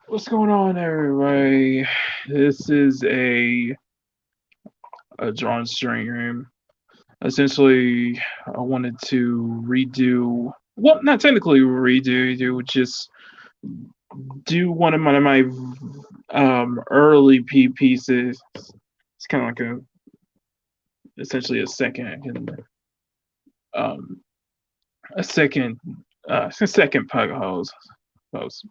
What's going on, everybody? This is a Drawstream room. Essentially, I wanted to redo. Well, not technically redo. Just do one of my early pieces. It's kind of like essentially um a second pug hose. Those.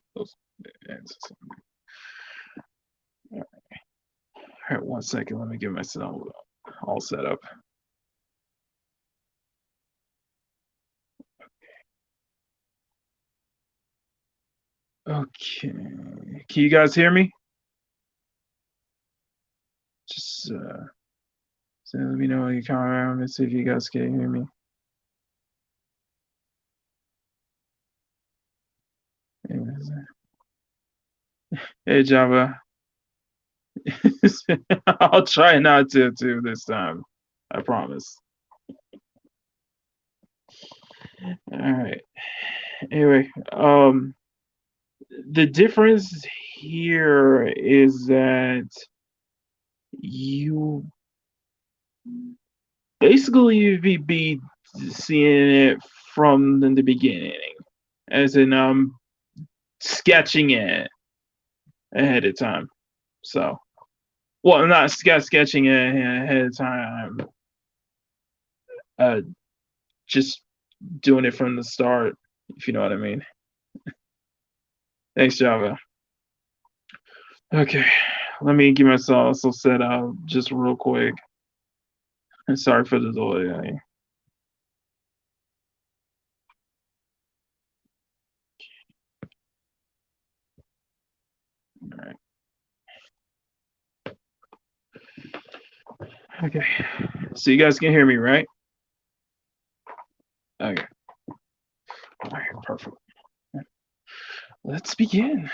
All right, 1 second. Let me get myself all set up. Okay. Can you guys hear me? Just so let me know when you come around and see if you guys can hear me. Hey Java. I'll try not to this time. I promise. All right. Anyway, the difference here is that you basically be seeing it from the beginning, as in sketching it ahead of time. So, well, I'm not sketching it ahead of time. Uh, just doing it from the start, if you know what I mean. Thanks, Java. Okay, let me get myself so set up just real quick. Sorry for the delay. All right. Okay. So you guys can hear me, right? Okay. All right. Perfect. Let's begin.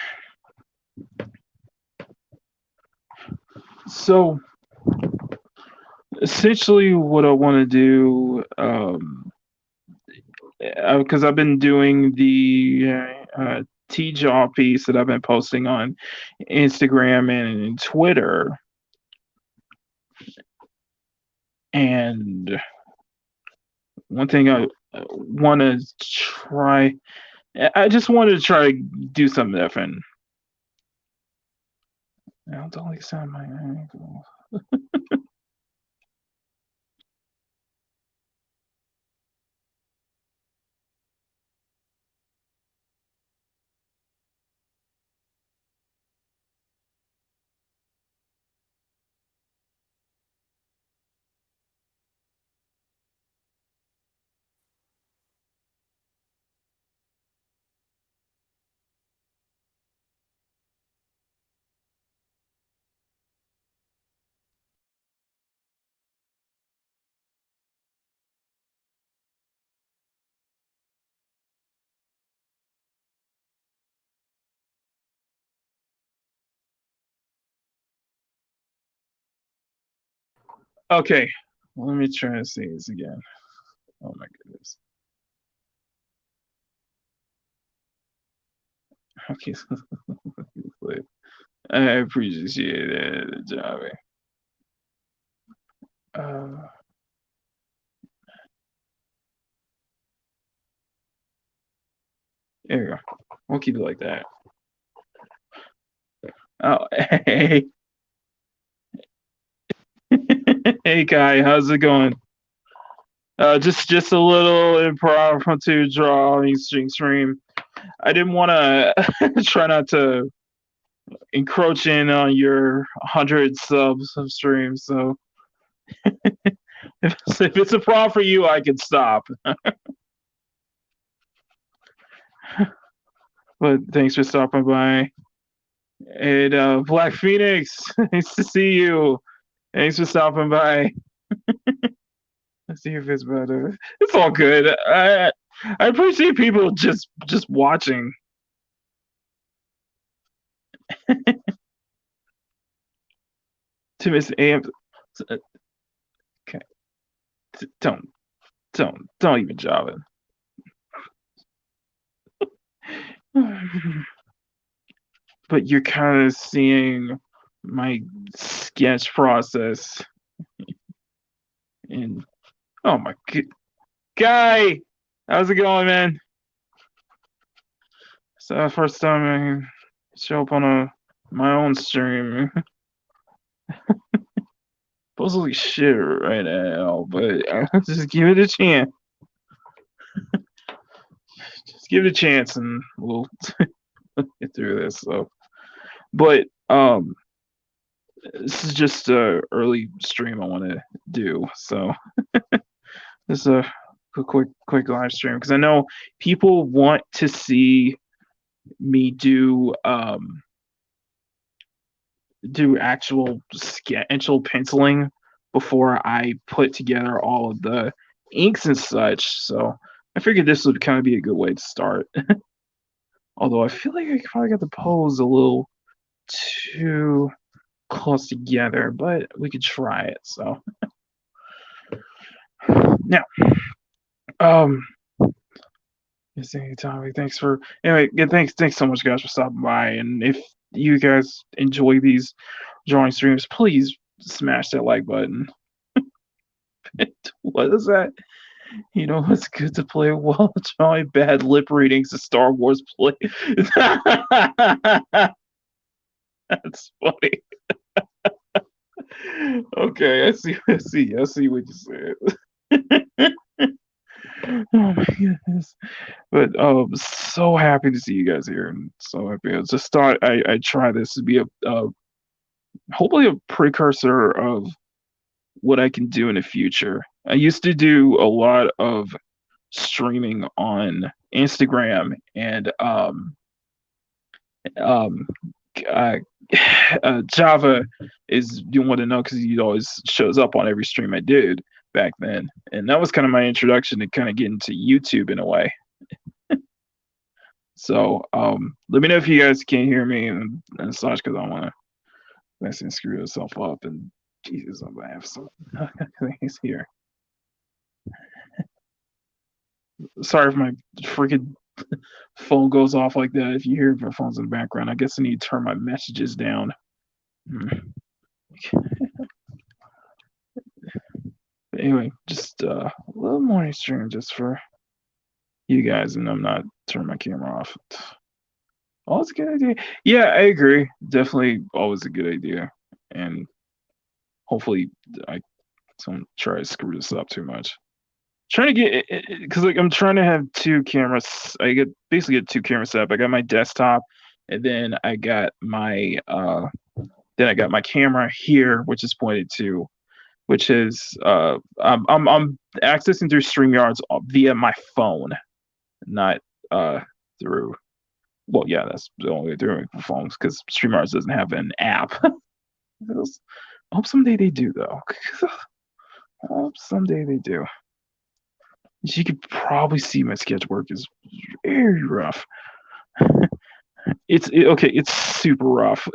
So essentially, what I want to do, because I've been doing the T-Jaw piece that I've been posting on Instagram and Twitter, and one thing I want to try, I just wanted to try to do something different. I don't like sound my ankle. Okay, let me try to see this again. Oh my goodness. Okay, I appreciate it, Javi. Uh, there you go. We'll keep it like that. Oh, hey, hey, Kai, how's it going? Just a little impromptu drawing stream. I didn't want to try not to encroach in on your 100 subs of stream. So if it's a problem for you, I can stop. But thanks for stopping by. And Black Phoenix, nice to see you. Thanks for stopping by. Let's see if it's better. It's all good. I appreciate people just watching. To Miss Amp. Okay. Don't even job it. but you're kind of seeing my sketch process. And oh my guy, how's it going, man? So the first time I show up on my own stream. Supposedly shit right now, but just give it a chance. Just give it a chance, and we'll get through this. So, but this is just a early stream I want to do. So this is a quick live stream because I know people want to see me do actual penciling before I put together all of the inks and such. So I figured this would kind of be a good way to start. Although I feel like I probably got the pose a little too close together, but we could try it. So now, topic. Thanks for anyway. Thanks so much, guys, for stopping by. And if you guys enjoy these drawing streams, please smash that like button. What is that? You know, it's good to play while drawing bad lip readings of Star Wars play. That's funny. Okay, I see what you said. Oh my goodness. But I'm so happy to see you guys here, and so happy. I just thought I try this to be a hopefully a precursor of what I can do in the future. I used to do a lot of streaming on Instagram, and um Java is, you want to know, because he always shows up on every stream I did back then, and that was kind of my introduction to kind of get into YouTube in a way. So let me know if you guys can't hear me and such, because I don't want to mess and screw yourself up. And Jesus, I'm gonna have some things here. Sorry if my freaking phone goes off like that. If you hear my phone's in the background, I guess I need to turn my messages down. Anyway, just a little morning stream just for you guys, and I'm not turning my camera off. Always a good idea. Yeah, I agree. Definitely always a good idea. And hopefully I don't try to screw this up too much. Trying to get, because like I'm trying to have two cameras. I basically get two camera setup. I got my desktop, and then I got my camera here, which is pointed to, which is I'm accessing through StreamYards via my phone, not through. Well, yeah, that's the only way through phones, because StreamYards doesn't have an app. I hope someday they do, though. I hope someday they do. As you could probably see, my sketch work is very rough. It's super rough.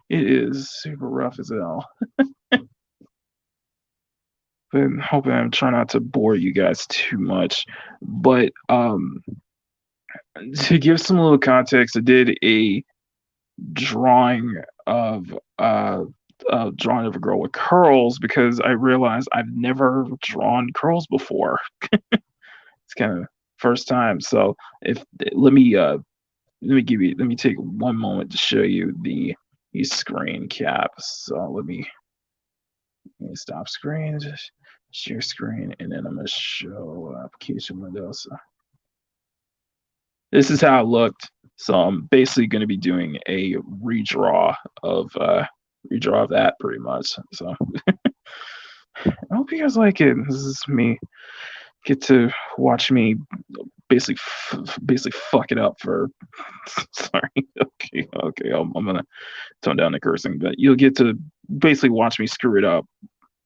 It is super rough as hell. But I'm hoping I'm trying not to bore you guys too much. But to give some little context, I did a drawing of a girl with curls, because I realized I've never drawn curls before. It's kind of first time. So let me take one moment to show you the screen cap. So let me stop screen, just share screen, and then I'm gonna show application window. So this is how it looked. So I'm basically going to be doing a redraw of that pretty much. So I hope you guys like it. This is me get to watch me basically fuck it up for. Sorry. Okay. I'm gonna tone down the cursing, but you'll get to basically watch me screw it up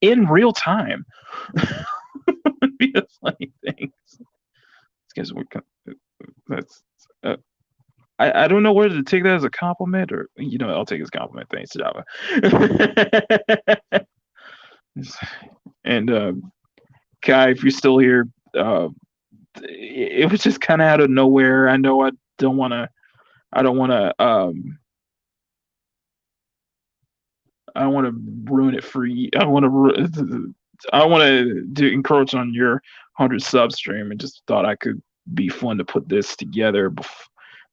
in real time. Would be a funny thing. That's. I don't know whether to take that as a compliment, or I'll take it as a compliment. Thanks, Java. And Kai, if you're still here, it was just kind of out of nowhere. I know I don't want to I don't want to I don't want to ruin it for you. I want to do encroach on your 100 sub stream, and just thought I could be fun to put this together.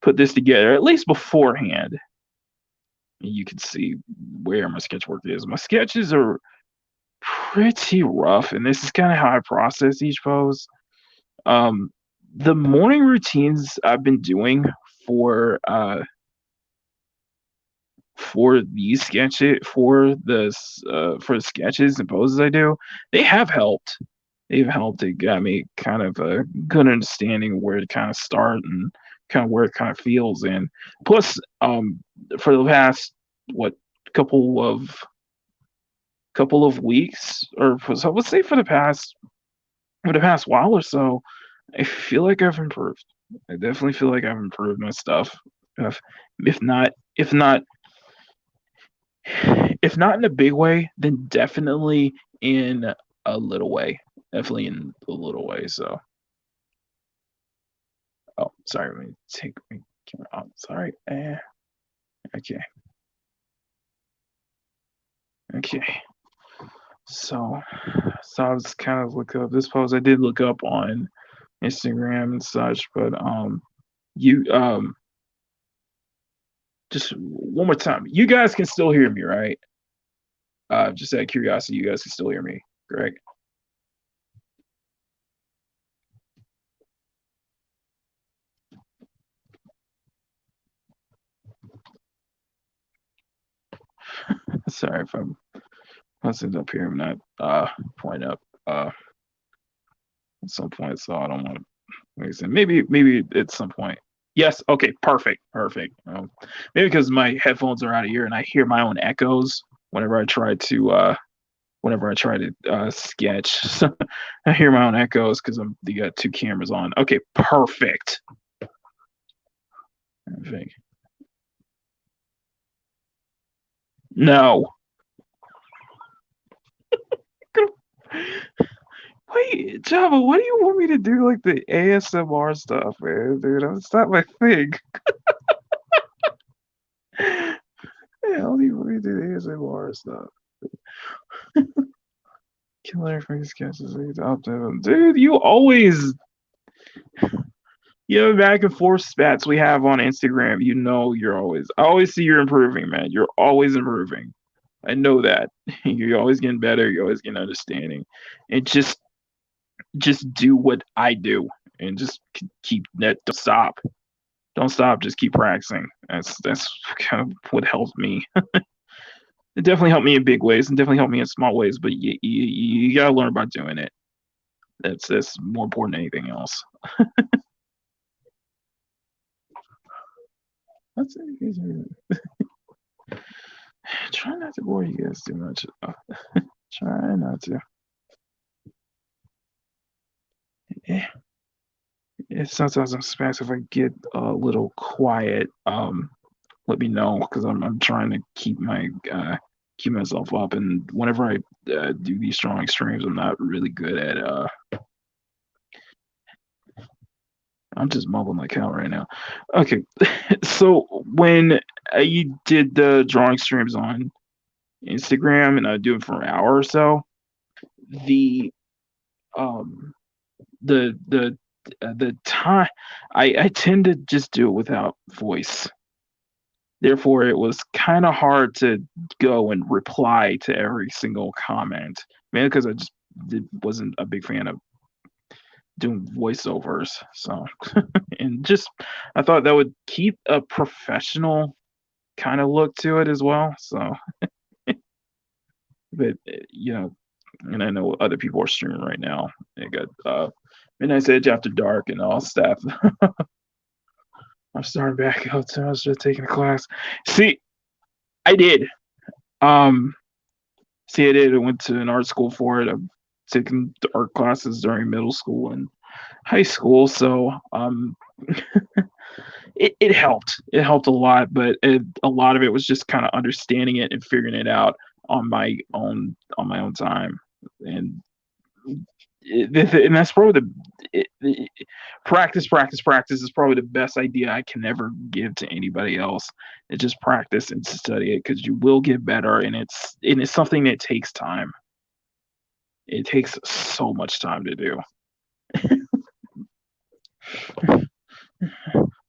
Put this together at least beforehand. And you can see where my sketch work is. My sketches are pretty rough, and this is kind of how I process each pose. Um, the morning routines I've been doing for uh for these sketches for the sketches and poses I do, they have helped. They've helped. It got me kind of a good understanding where to kind of start and kind of where it kind of feels. And plus, for the past what couple of weeks, or so let's say for the past while or so, I feel like I've improved. I definitely feel like I've improved my stuff. If, if not, if not, if not in a big way, then definitely in a little way. Definitely in a little way. So, oh, sorry. Let me take my camera out. Sorry. Okay. Okay. So, I was kind of look up this pose. I did look up on Instagram and such, but you just one more time. You guys can still hear me, right? Just out of curiosity, you guys can still hear me, correct? Sorry if I'm listening up here. I'm not point up at some point, so I don't want to. Maybe at some point. Yes. Okay. Perfect. Perfect. Maybe because my headphones are out of ear and I hear my own echoes whenever I try to sketch. So I hear my own echoes because you got two cameras on. Okay. Perfect. Perfect. No. Wait, Java, what do you want me to do? Like the ASMR stuff, man, dude. That's not my thing. Yeah, how do you want me to do the ASMR stuff? Killer face sketches, dude. You know, back and forth spats we have on Instagram. You know, I always see you're improving, man. You're always improving. I know that. You're always getting better. You're always getting understanding, and just do what I do, and just keep that. Don't stop. Don't stop. Just keep practicing. That's kind of what helped me. It definitely helped me in big ways, and definitely helped me in small ways. But you gotta learn by doing it. That's more important than anything else. That's it. Try not to bore you guys too much. Try not to. Yeah. Sometimes I'm surprised if I get a little quiet. Let me know because I'm trying to keep myself up. And whenever I do these strong streams, I'm not really good at. I'm just mumbling like hell right now. Okay, so when you did the drawing streams on Instagram and I do it for an hour or so, the um the time I tend to just do it without voice. Therefore, it was kind of hard to go and reply to every single comment, mainly because wasn't a big fan of doing voiceovers. So, and just I thought that would keep a professional kind of look to it as well. So, but you know, and I know other people are streaming right now. They got Midnight's Edge After Dark and all stuff. I'm starting back up to I was just taking a class. See, I did. Um, I did. I went to an art school for it. I've taken art classes during middle school and high school, so it helped. It helped a lot, but a lot of it was just kind of understanding it and figuring it out on my own time, and and that's probably practice, practice, practice is probably the best idea I can ever give to anybody else. It's just practice and study it because you will get better, and it's something that takes time. It takes so much time to do.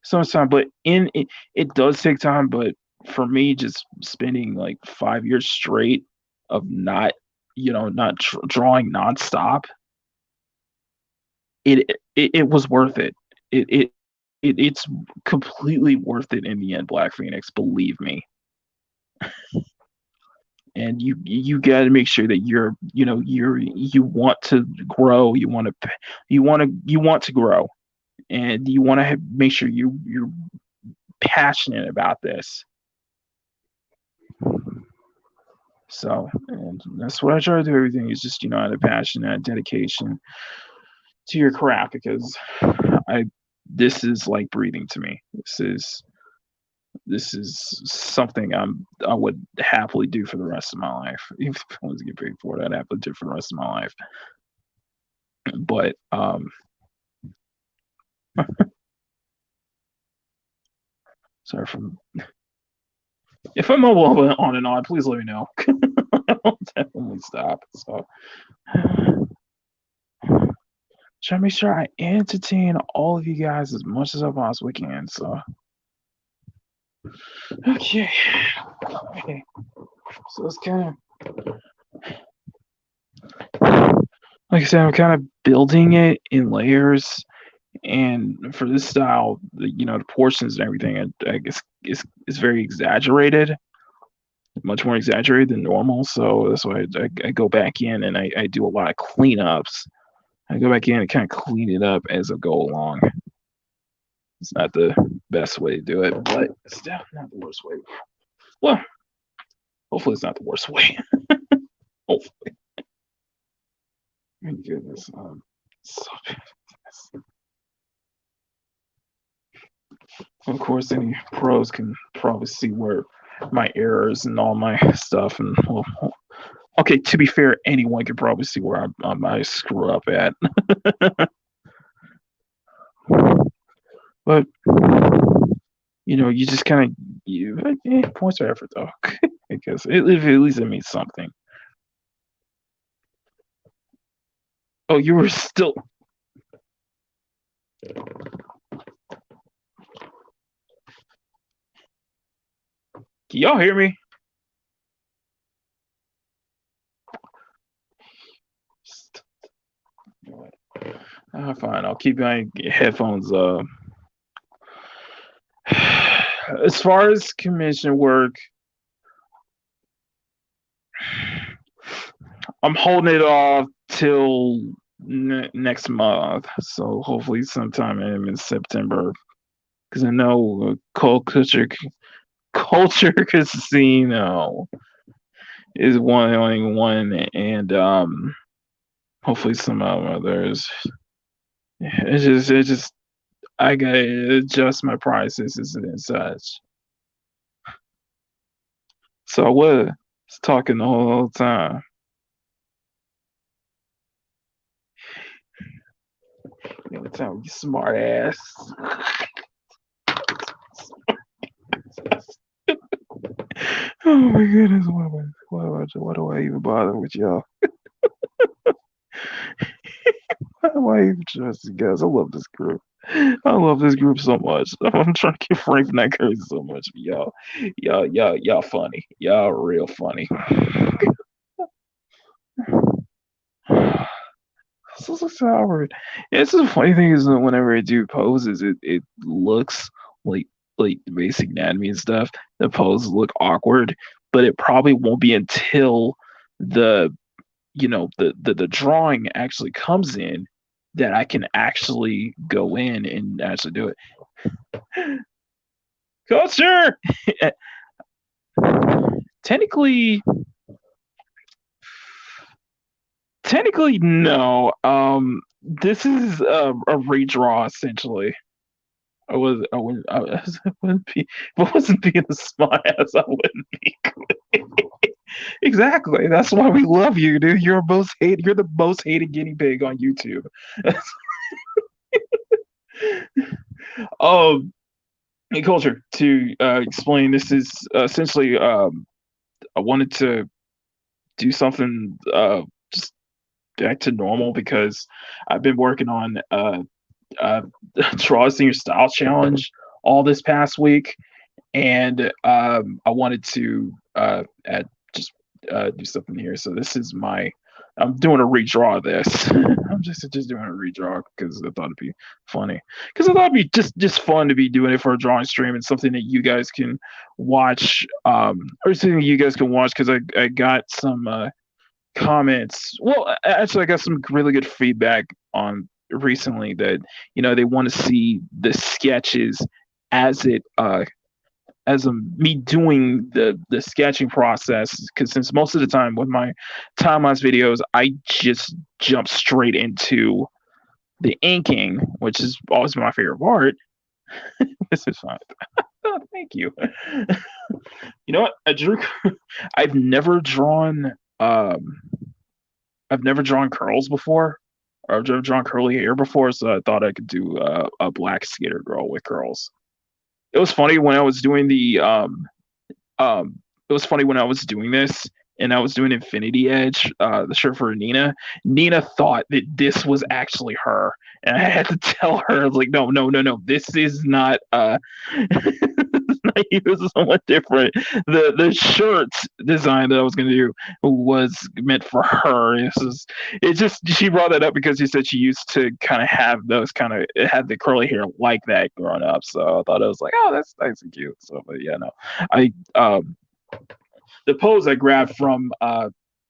So much time, but it does take time. But for me, just spending like 5 years straight of not, not drawing nonstop, it was worth it. It's completely worth it in the end, Black Phoenix. Believe me. And you got to make sure that you want to grow. You want to grow, and you want to make sure you're passionate about this. So, and that's what I try to do. Everything is just out of passion and dedication to your craft, because I this is like breathing to me. This is something I would happily do for the rest of my life. If I was to get paid for it, I'd happily do it for the rest of my life. But sorry from if I'm a little bit on and on, please let me know. I'll definitely stop. So try to make sure I entertain all of you guys as much as I possibly can. So okay. So it's kind of like I said, I'm kind of building it in layers. And for this style, the portions and everything, I guess is very exaggerated, much more exaggerated than normal. So that's why I go back in and I do a lot of cleanups. I go back in and kind of clean it up as I go along. It's not the best way to do it, but it's definitely not the worst way. Well, hopefully it's not the worst way. Hopefully. My goodness. So of course, any pros can probably see where my errors and all my stuff, and well, okay, to be fair, anyone can probably see where I screw up at. But you just kind of points for effort though, because at least it means something. Oh, you were still. Can y'all hear me? Fine. I'll keep my headphones. As far as commission work, I'm holding it off till next month. So hopefully sometime in September, because I know culture casino is only one, and hopefully some others. It's just I gotta adjust my prices and such. So I was talking the whole time. Tell me, you smart ass. Oh my goodness, why do I even bother with y'all? Why do I even trust you guys? I love this group. I love this group so much. I'm trying to get Frank from that crazy so much. Y'all funny. Y'all real funny. So sour. It's the funny thing is that whenever I do poses, it looks like the basic anatomy and stuff. The poses look awkward, but it probably won't be until the the drawing actually comes in that I can actually go in and actually do it. Culture. technically Technically, no. This is a redraw essentially. I wouldn't be, if I wasn't being a smart ass, I wouldn't be. Exactly. That's why we love you, dude. You're the most hated guinea pig on YouTube. Um, in culture to explain, this is essentially I wanted to do something just back to normal because I've been working on uh Drawstream style challenge all this past week, and I wanted to add just do something here. So this is my I'm doing a redraw of this. I'm just doing a redraw because I thought it'd be funny. Because I thought it'd be just fun to be doing it for a drawing stream and something that you guys can watch, or something you guys can watch. Because I got some comments. Well, actually, I got some really good feedback on recently that they want to see the sketches as it as me doing the sketching process, because since most of the time with my time-lapse videos I just jump straight into the inking, which is always my favorite part. This is fine. Oh, thank you. You know what? I drew. I've never drawn. I've never drawn curls before, or I've never drawn curly hair before, so I thought I could do a black skater girl with curls. It was funny when I was doing it was funny when I was doing this and I was doing Infinity Edge, the shirt for Nina. Nina thought that this was actually her, and I had to tell her, like, no, no, no, no, this is not. This is somewhat different. The shirt design that I was gonna do was meant for her. It just she brought that up because she said she used to kind of have those kind of had the curly hair like that growing up. So I thought it was like, oh, that's nice and cute. So, but yeah, no, I the pose I grabbed from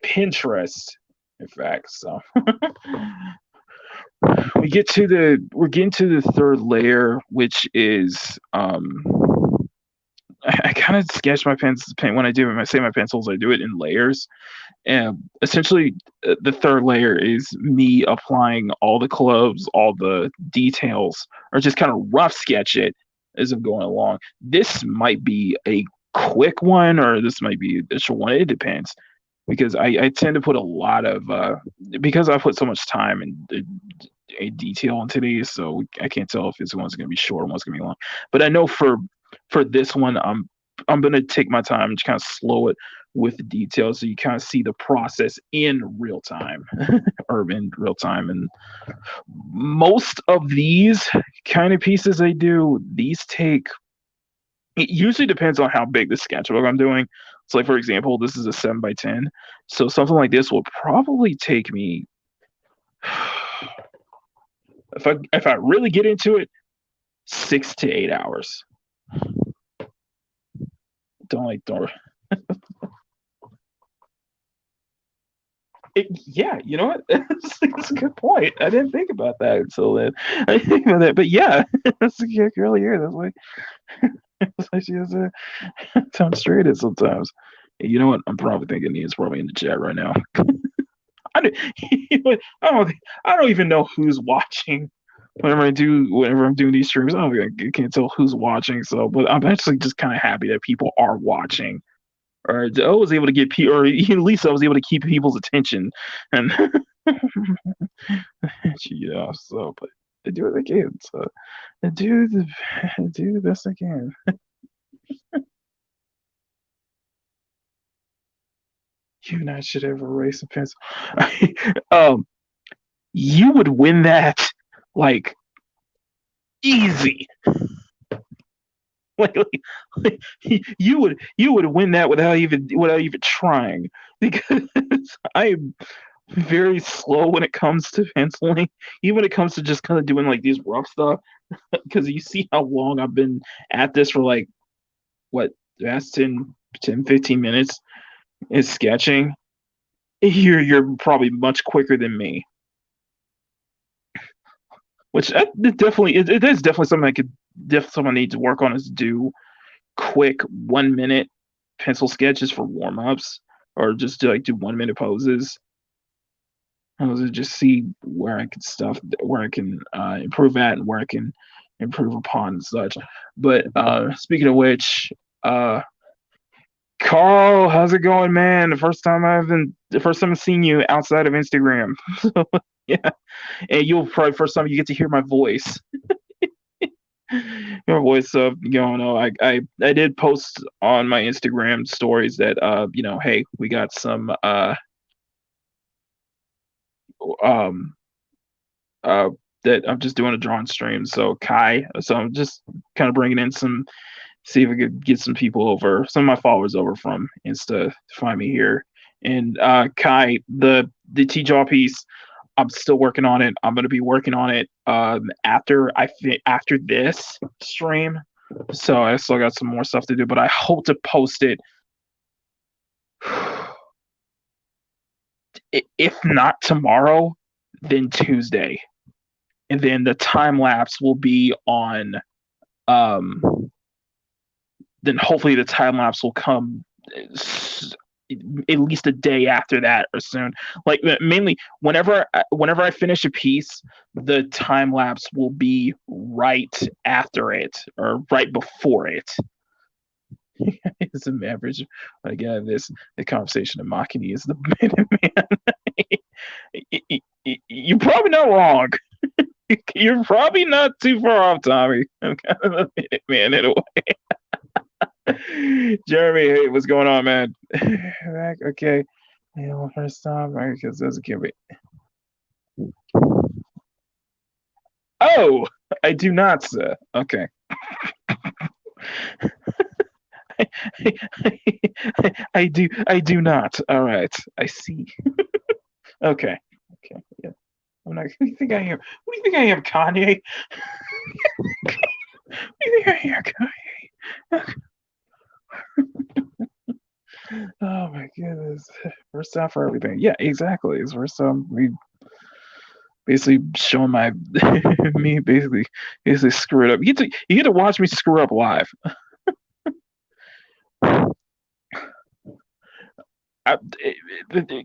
Pinterest, in fact. So we're getting to the third layer, which is I kind of sketch my pen when I do I say my pencils, I do it in layers. And essentially, the third layer is me applying all the colors, all the details, or just kind of rough sketch it as I'm going along. This might be a quick one, or this might be a short one. It depends because I tend to put a lot of because I put so much time and detail into these, so I can't tell if this one's going to be short and one's going to be long. But I know for this one, I'm going to take my time and kind of slow it with the details so you kind of see the process in real time or in real time. And most of these kind of pieces I do, these take it usually depends on how big the sketchbook I'm doing. So, like for example, this is a 7x10, so something like this will probably take me if I really get into it, 6 to 8 hours. Don't. Yeah, you know what? That's a good point. I didn't think about that until then. I didn't think about that, but yeah, that's a good girl here. That's why. That's why she has a tongue straight it sometimes. You know what? I'm probably thinking he's probably in the chat right now. I don't, I don't even know who's watching whenever I'm doing these streams. I can't tell who's watching. So, but I'm actually just kind of happy that people are watching, or I was able to get people, or at least I was able to keep people's attention, and So, but I do what I can. So, I do the best I can. You and I should have a race of pencil. um, you would win that like easy. Like, you would win that without even trying, because I'm very slow when it comes to penciling, even when it comes to just kind of doing like these rough stuff. Because you see how long I've been at this for, like, what, that's 15 minutes is sketching. You're probably much quicker than me, which it is definitely something I could someone needs to work on, is do quick 1 minute pencil sketches for warm ups, or just to like do 1 minute poses. I was to just see where I can improve at and where I can improve upon and such. But speaking of which, Carl, how's it going, man? The first time I've seen you outside of Instagram. So, yeah, and you'll probably first time you get to hear my voice. Your voice of I did post on my Instagram stories that hey, we got some um uh that I'm just doing a drawing stream. So I'm just kind of bringing in some, see if I could get some people over, some of my followers over from Insta to find me here. And Kai, the T Jaw piece, I'm still working on it. I'm gonna be working on it after this stream. So I still got some more stuff to do, but I hope to post it. If not tomorrow, then Tuesday, and then the time lapse will be on. Um, then hopefully the time lapse will come at least a day after that or soon. Like mainly whenever I finish a piece, the time lapse will be right after it or right before it. It's an average. Again, the conversation of Makini is the minute man. You're probably not wrong. You're probably not too far off, Tommy. I'm kind of a minute man in a way. Jeremy, hey, what's going on, man? Okay. First time, because that's a kid. Oh, I do not, sir. Okay. I do not. All right, I see. Okay. Yeah. I'm not. Who do you think I am? Who do you think I am, Kanye? Who do you think I am, Kanye? Oh my goodness. First time for everything. Yeah, exactly. It's first time we basically showing my me basically screw it up. You get to watch me screw up live.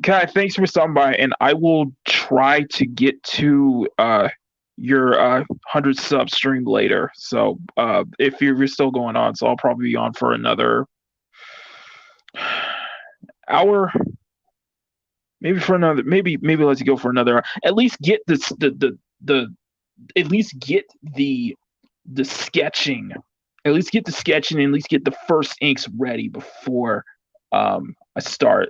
Kai, thanks for stopping by, and I will try to get to your 100 sub stream later. So if you're still going on, so I'll probably be on for another hour, maybe let's go for another. At least get the at least get the sketching. At least get the sketching and at least get the first inks ready before I start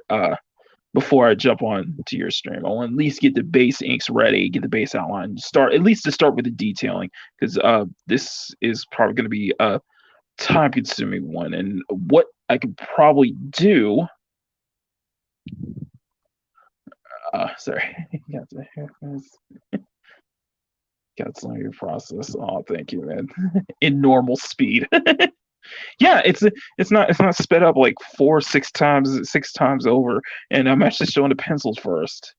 before I jump on to your stream. I'll at least get the base inks ready, get the base outline, start with the detailing, because this is probably going to be a time consuming one. And what I could probably do sorry, got some of your process. Oh, thank you, man. In normal speed. Yeah, it's not sped up like 6 times over, and I'm actually showing the pencils first.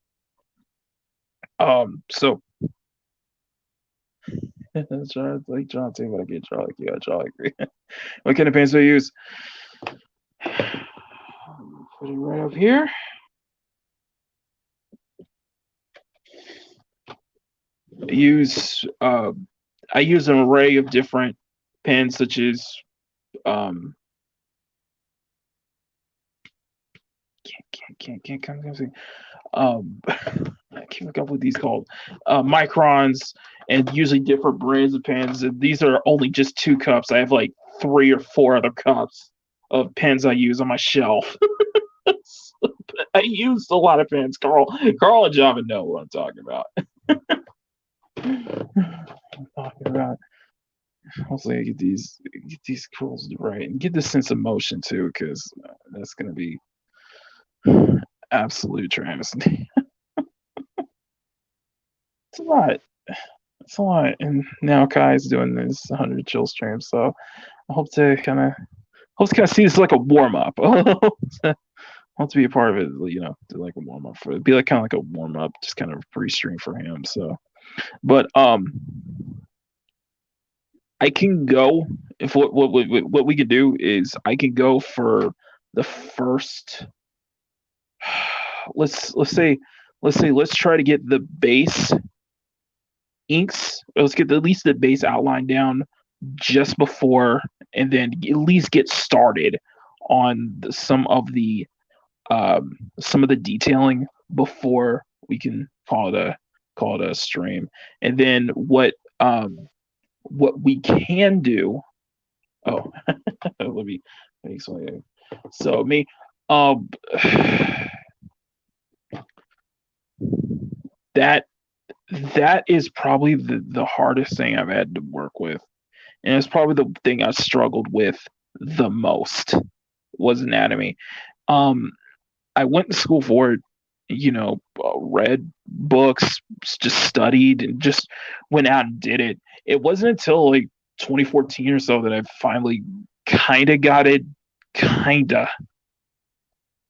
So like John saying, what I get, draw like you, I draw like you. What kind of pens do I use? Put it right up here. I use an array of different pens, such as can't come I can't look up what these called, microns, and usually different brands of pens. And these are only just 2 cups. I have like 3 or 4 other cups of pens I use on my shelf. I used a lot of pens. Carl and Java know what I'm talking about. Hopefully I get these curls right and get the sense of motion too, because that's gonna be absolute travesty. It's a lot. It's a lot. And now Kai's doing this 100 chill stream, so I hope to kind of see this like a warm up. I want to be a part of it, do like a warm up for it. Be like kind of like a warm up, just kind of pre-stream for him. So, but I can go, if what we could do is I can go for the first. Let's try to get the base inks. Let's get at least the base outline down just before, and then at least get started on some of the detailing before we can call it a stream. And then what we can do. Oh, let me explain it. So me, um, that that is probably the hardest thing I've had to work with, and it's probably the thing I struggled with the most was anatomy. Um, I went to school for it, read books, just studied, and just went out and did it. It wasn't until like 2014 or so that I finally kind of got it. Kinda.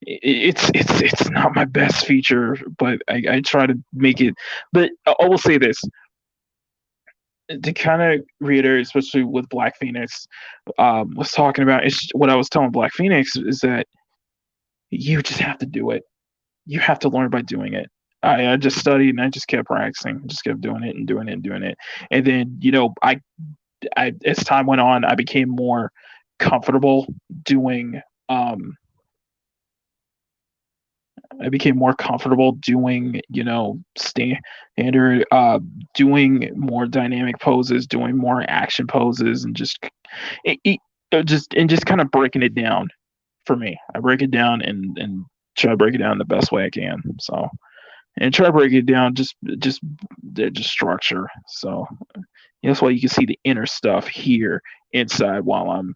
It's not my best feature, but I try to make it. But I will say this to kind of reiterate, especially with Black Phoenix, was talking about. It's what I was telling Black Phoenix is that you just have to do it. You have to learn by doing it. I just studied and I just kept practicing, just kept doing it and doing it and doing it. And then, I as time went on, I became more comfortable doing I became more comfortable doing, standard, doing more dynamic poses, doing more action poses, and it, it, just kind of breaking it down for me. I break it down and try to break it down the best way I can. So and try to break it down just structure. So that's why you can see the inner stuff here inside while I'm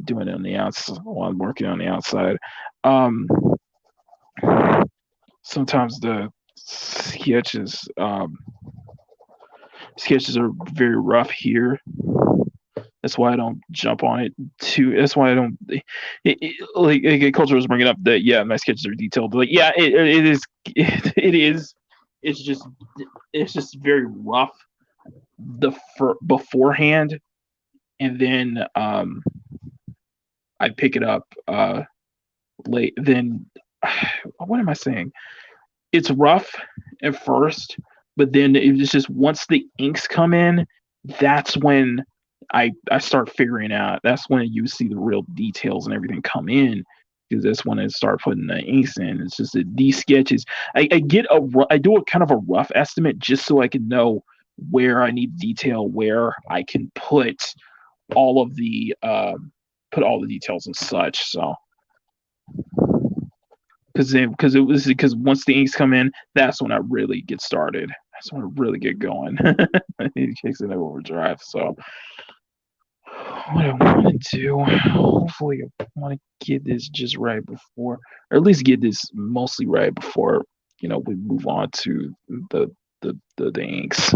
doing it on the outside while I'm working on the outside. Um, Sometimes the sketches are very rough here. That's why I don't jump on it too. That's why I don't. Like culture was bringing up that yeah, my sketches are detailed. But like yeah, it is. It is. It's just very rough beforehand, and then I pick it up late. Then what am I saying? It's rough at first, but then it's just once the inks come in, that's when I start figuring out. That's when you see the real details and everything come in because that's when I start putting the inks in. It's just that these sketches, I do a kind of a rough estimate just so I can know where I need detail, where I can all of the put all the details and such. So because once the inks come in, that's when I really get started. That's when I really get going. It kicks in overdrive. So what I want to do, hopefully, I want to get this just right before, or at least get this mostly right before we move on to the inks,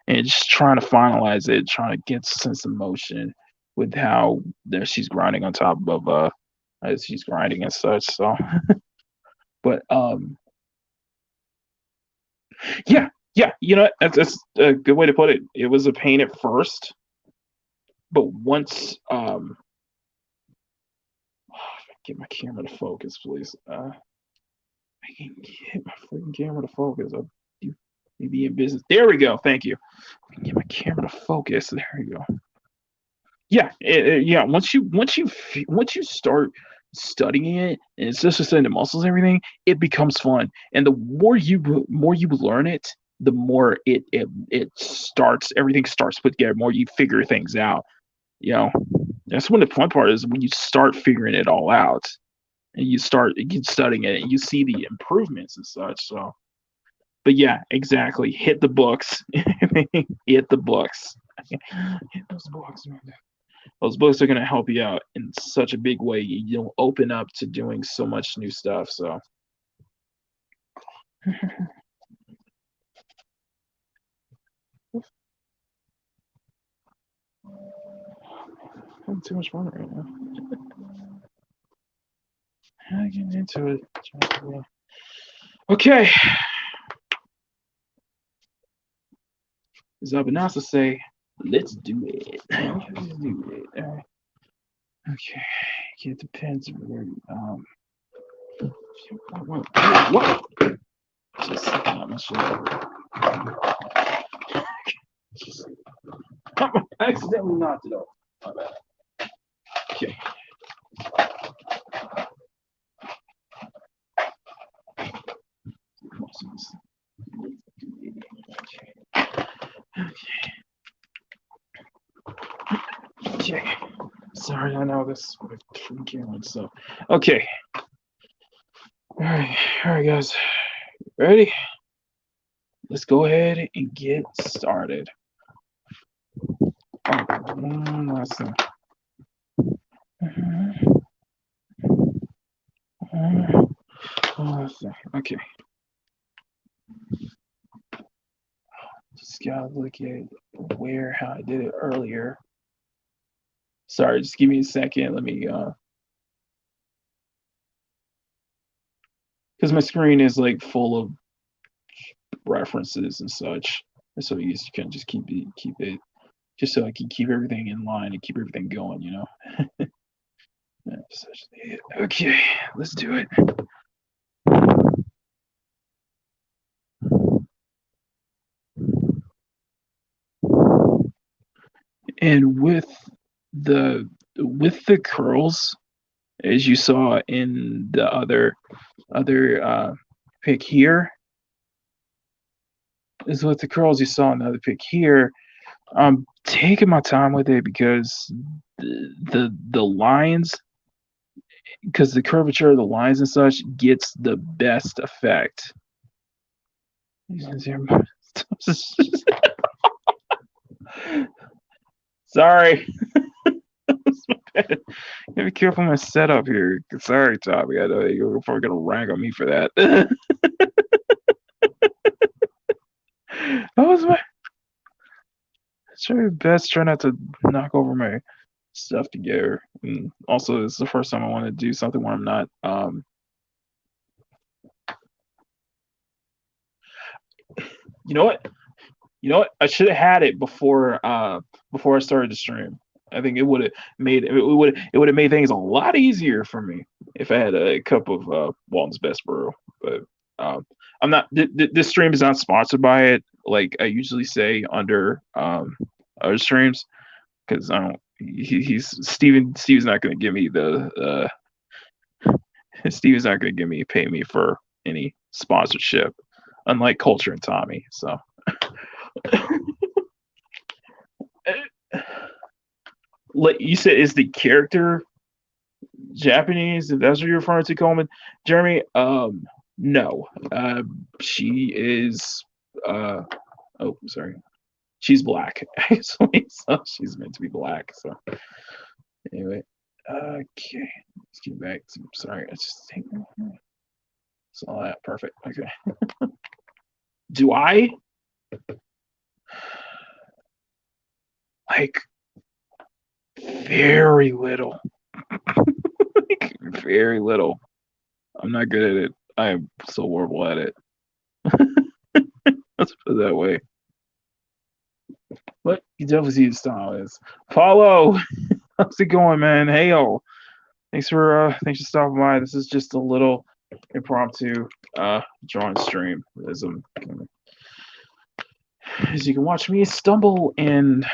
and just trying to finalize it, trying to get sense of motion with how there she's grinding on top of as she's grinding and such. So but yeah, yeah, that's a good way to put it. It was a pain at first, but once get my camera to focus, please. I can get my freaking camera to focus. I'll be in business. There we go. Thank you. I can get my camera to focus. There we go. Yeah, yeah. Once you start studying it and it's just studying the muscles and everything, it becomes fun. And the more you learn it, the more it starts. Everything starts put together. More you figure things out. You know, that's when the fun part is when you start figuring it all out and you start studying it and you see the improvements and such. So, but yeah, exactly. Hit the books. Hit the books. Hit those books, man. Those books are going to help you out in such a big way. You'll open up to doing so much new stuff. So, I'm having too much fun right now. How to get into it? Okay. As Abanasa say, let's do it. Let's do it. Okay. Get the pens. What? Just sticking out my shoulder. I accidentally knocked it off. My bad. Okay. Okay. Sorry, I know this with camera and stuff. Okay. All right, guys. Ready? Let's go ahead and get started. Oh, one last thing. One last thing. Okay. Just gotta look at how I did it earlier. Sorry, just give me a second. Let me because my screen is like full of references and such. And so you can just keep it just so I can keep everything in line and keep everything going, you know. Okay, let's do it. And with the curls, as you saw in the other pick here, is with the curls you saw in the other pick here. I'm taking my time with it because the lines, because the curvature of the lines and such gets the best effect. Sorry. Gotta be careful my setup here. Sorry, Tommy. I know you're probably gonna rag on me for that. That was my. Try best. Try not to knock over my stuff together. And also, it's the first time I want to do something where I'm not. You know what? You know what? I should have had it before I started the stream. I think it would have made things a lot easier for me if I had a cup of Walton's Best Brew. But I'm not. This stream is not sponsored by it, like I usually say under other streams, because I don't. He's Steven's not going to give me the Steven's not going to pay me for any sponsorship, unlike Culture and Tommy. So. Like you said, is the character Japanese? If that's what you're referring to, Coleman, Jeremy. No. She is. Oh, sorry. She's black, actually. So she's meant to be black. So anyway, okay. Let's get back to. Sorry, I just think. Saw that. Perfect. Okay. Do I like very little? Like, very little. I'm not good at it. I am so horrible at it. Let's put it that way. But you definitely see the style is. Follow. How's it going, man? Hey yo. Thanks for stopping by. This is just a little impromptu drawing stream as you can watch me stumble and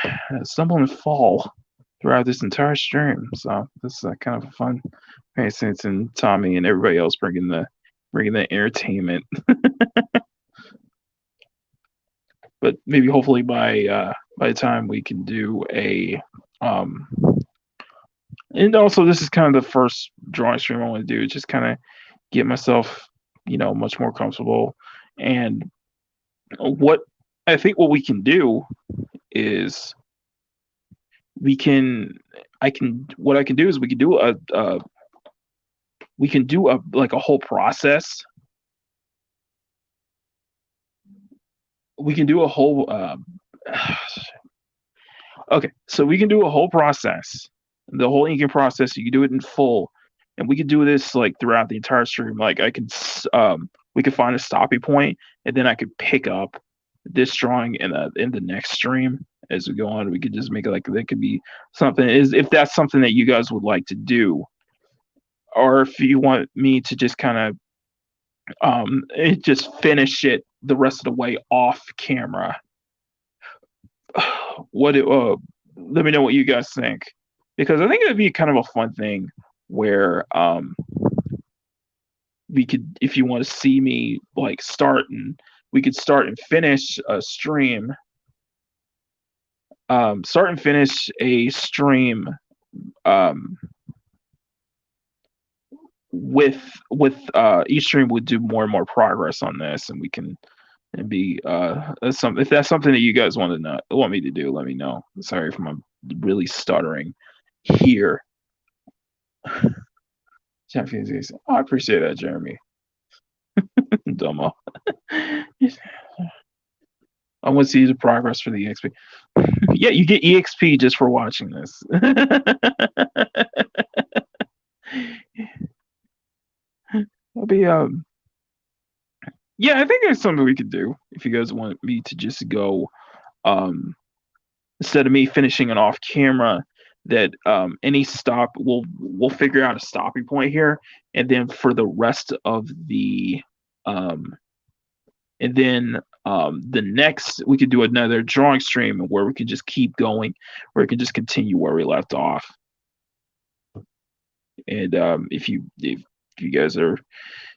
fall throughout this entire stream. So this is kind of a fun since and Tommy and everybody else bringing the entertainment. But maybe hopefully by the time we can do a and also this is kind of the first drawing stream I want to do, just kind of get myself much more comfortable. And what I think what we can do is I can do like a whole process. We can do a whole okay, so we can do a whole process, the whole inking process. You can do it in full, and we could do this like throughout the entire stream. Like I could we could find a stopping point, and then I could pick up this drawing in the next stream as we go on. We could just make it like that could be something, is if that's something that you guys would like to do, or if you want me to just kind of just finish it the rest of the way off camera. What let me know what you guys think, because I think it'd be kind of a fun thing where we could, if you want to see me like we could start and finish a stream start and finish a stream um, with each stream would do more and more progress on this, and we can and be that's some if that's something that you guys want me to do, let me know. Sorry if I'm really stuttering here. Champions, I appreciate that, Jeremy. Domo. I want to see the progress for the EXP. Yeah, you get EXP just for watching this. It'll be yeah, I think that's something we could do if you guys want me to just go instead of me finishing it off camera that any stop we'll figure out a stopping point here, and then for the rest of the um and then the next we could do another drawing stream where we can just keep going, where we can just continue where we left off. And if you guys are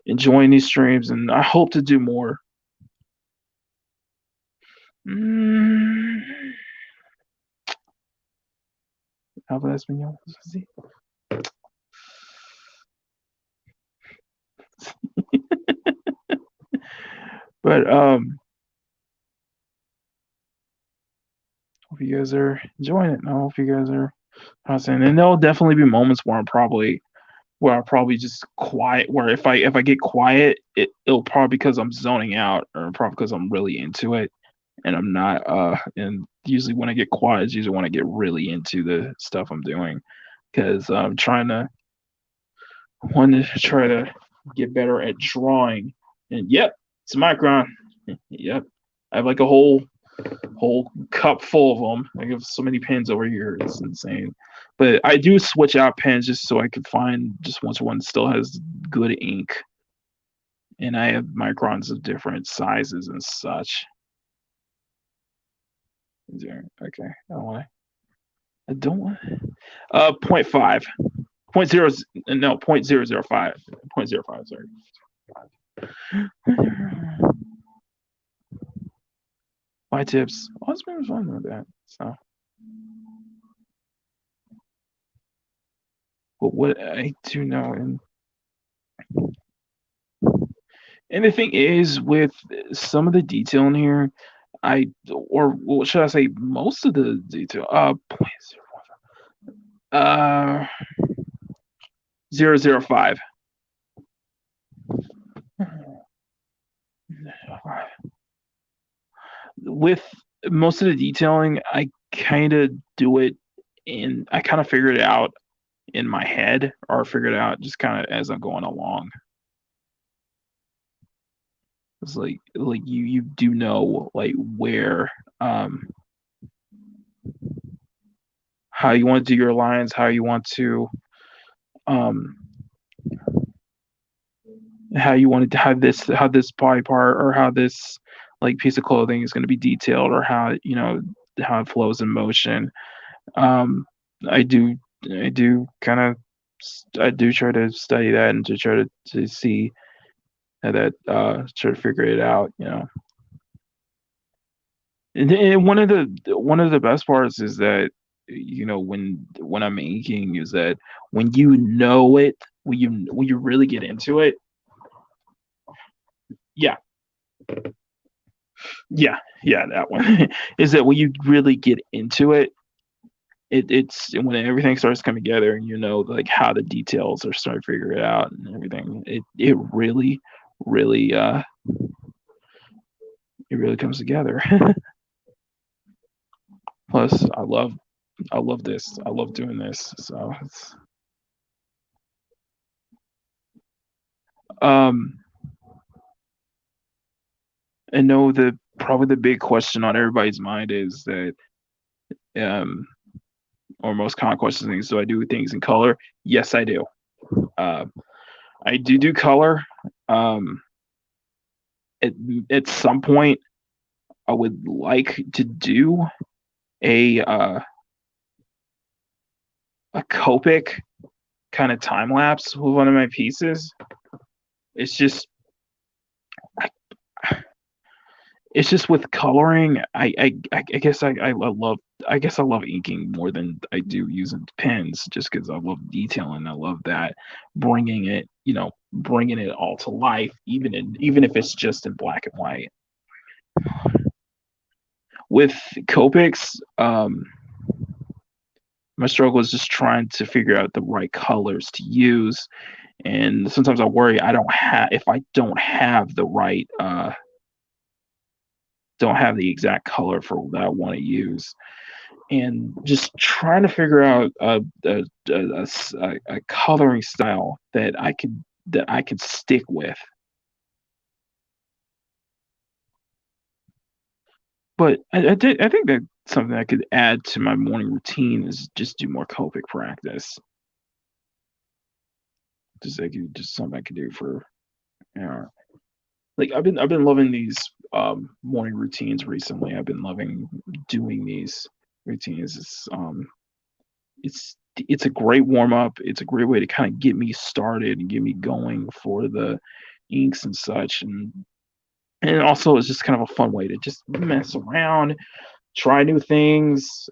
enjoying these streams, and I hope to do more. Hablas español. But hope you guys are enjoying it. And I hope you guys are saying, and there'll definitely be moments where I'll probably just quiet. Where if I get quiet, it'll probably because I'm zoning out, or probably because I'm really into it, and I'm not. And usually when I get quiet, it's usually when I get really into the stuff I'm doing, because I'm trying to try to get better at drawing. And yep, it's a micron. Yep, I have like a whole cup full of them. I have so many pens over here. It's insane. But I do switch out pens just so I can find just one still has good ink. And I have microns of different sizes and such. Okay. I don't want 0.5. 0.0 no 0.005. 0.05, sorry. My tips. Oh, it's been fun with that. So but what I do know, and the thing is with some of the detail in here, or what should I say, most of the detail 0.05. With most of the detailing, I kind of do it I kind of figure it out in my head, or figure it out just kind of as I'm going along. It's like you do know like where how you want to do your lines, how you want to how you want to how this body part or how this like piece of clothing is going to be detailed, or how how it flows in motion. I do kind of I do try to study that and to try to see how that try to figure it out, And one of the best parts is that when I'm inking is that when you know it, when you really get into it, yeah, that one is that when you really get into it, it's when everything starts coming together, and like how the details are starting to figure it out and everything. It really it really comes together. Plus, I love this. I love doing this. So I know probably the big question on everybody's mind is that or most common question is, do I do things in color? Yes, I do. I do color. At some point, I would like to do a Copic kind of time lapse with one of my pieces. It's just it's just with coloring. I guess I love inking more than I do using pens, just because I love detailing. I love that bringing it all to life, even if it's just in black and white. With Copics, my struggle is just trying to figure out the right colors to use, and sometimes I worry I don't have if I don't have the exact color for that I want to use, and just trying to figure out a coloring style that I could stick with. But I think that something I could add to my morning routine is just do more Copic practice. Just something I could do for you know like I've been loving these morning routines recently. I've been loving doing these routines. It's a great warm up. It's a great way to kind of get me started and get me going for the inks and such, and also it's just kind of a fun way to just mess around, try new things,